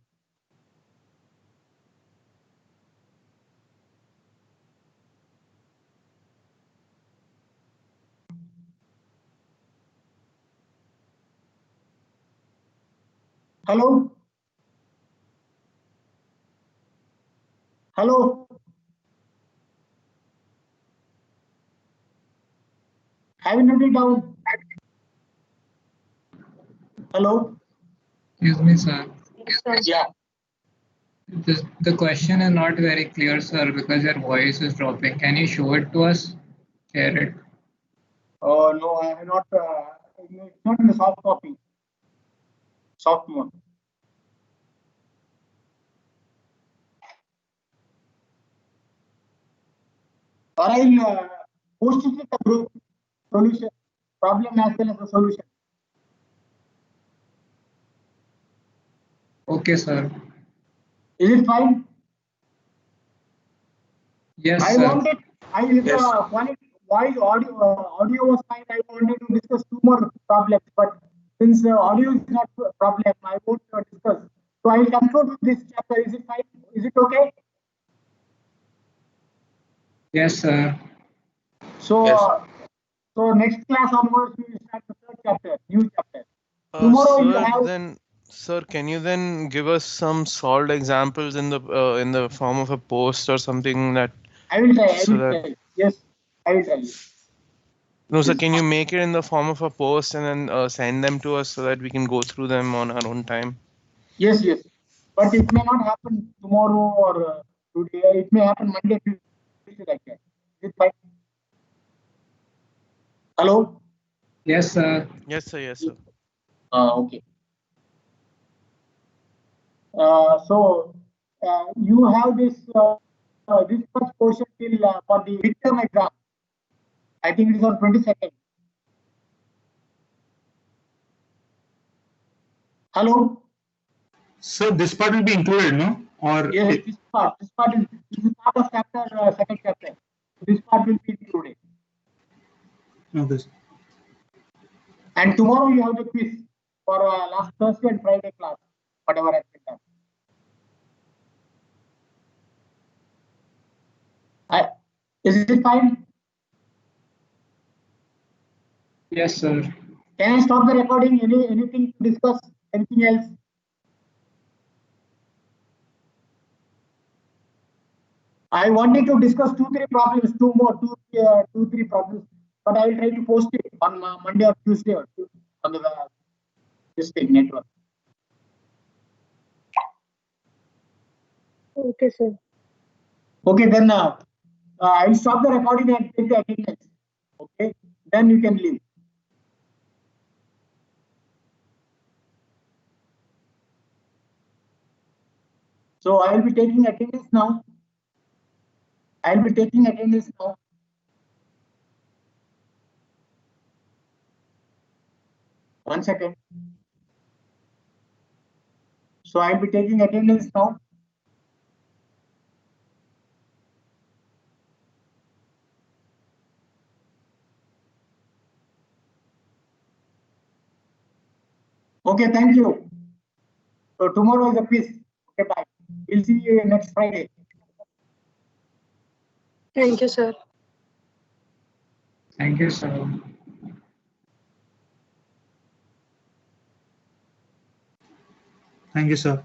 Speaker 1: Hello? Hello? Have you noted down? Hello?
Speaker 5: Excuse me, sir.
Speaker 6: Yes, sir.
Speaker 1: Yeah.
Speaker 5: The question is not very clear, sir, because your voice is dropping. Can you show it to us? Share it.
Speaker 1: Oh no, I have not. It's not in the soft copy. Soft mode. Or I'll post it in the group. Solution, problem as well as the solution.
Speaker 5: Okay, sir.
Speaker 1: Is it fine?
Speaker 5: Yes,
Speaker 1: I
Speaker 5: sir.
Speaker 1: wanted,
Speaker 2: Yes.
Speaker 1: voice audio was fine. I wanted to discuss two more problems, but since audio is not a problem, I won't discuss. So I will conclude with this chapter. Is it fine? Is it okay?
Speaker 5: Yes, sir.
Speaker 1: So,
Speaker 2: Yes.
Speaker 1: so next class onwards, we will start the third chapter, new chapter. Tomorrow you
Speaker 3: Sir,
Speaker 1: have.
Speaker 3: then, sir, can you then give us some solved examples in the form of a post or something that
Speaker 1: I will try. I
Speaker 3: so
Speaker 1: will
Speaker 3: that
Speaker 1: try. Yes, I will try.
Speaker 3: no, sir, can you make it in the form of a post and then send them to us so that we can go through them on our own time?
Speaker 1: Yes, yes. But it may not happen tomorrow or today. It may happen Monday, Tuesday, like that. Is it fine? Hello?
Speaker 5: Yes, sir.
Speaker 3: Yes, sir. Yes, sir.
Speaker 1: Okay. So you have this first portion till for the midterm exam. I think it is on 22nd. Hello?
Speaker 7: So this part will be included, no? Or
Speaker 1: Yes, this part is part of chapter second chapter. This part will be included.
Speaker 7: no, this.
Speaker 1: And tomorrow you have the quiz for last Thursday and Friday class, whatever has been done. Is it fine?
Speaker 5: Yes, sir.
Speaker 1: Can I stop the recording? Anything to discuss? Anything else? I wanted to discuss two, three problems, two, three problems, but I will try to post it on Monday or Tuesday or on the this thing network.
Speaker 6: Okay, sir.
Speaker 1: Okay, then I will stop the recording and take the attendance. Okay, then you can leave. So I will be taking attendance now. I will be taking attendance now. One second. So I will be taking attendance now. Okay, thank you. So tomorrow is a quiz. Okay, bye. We'll see you next Friday.
Speaker 6: Thank you, sir.
Speaker 5: Thank you, sir.
Speaker 7: Thank you, sir.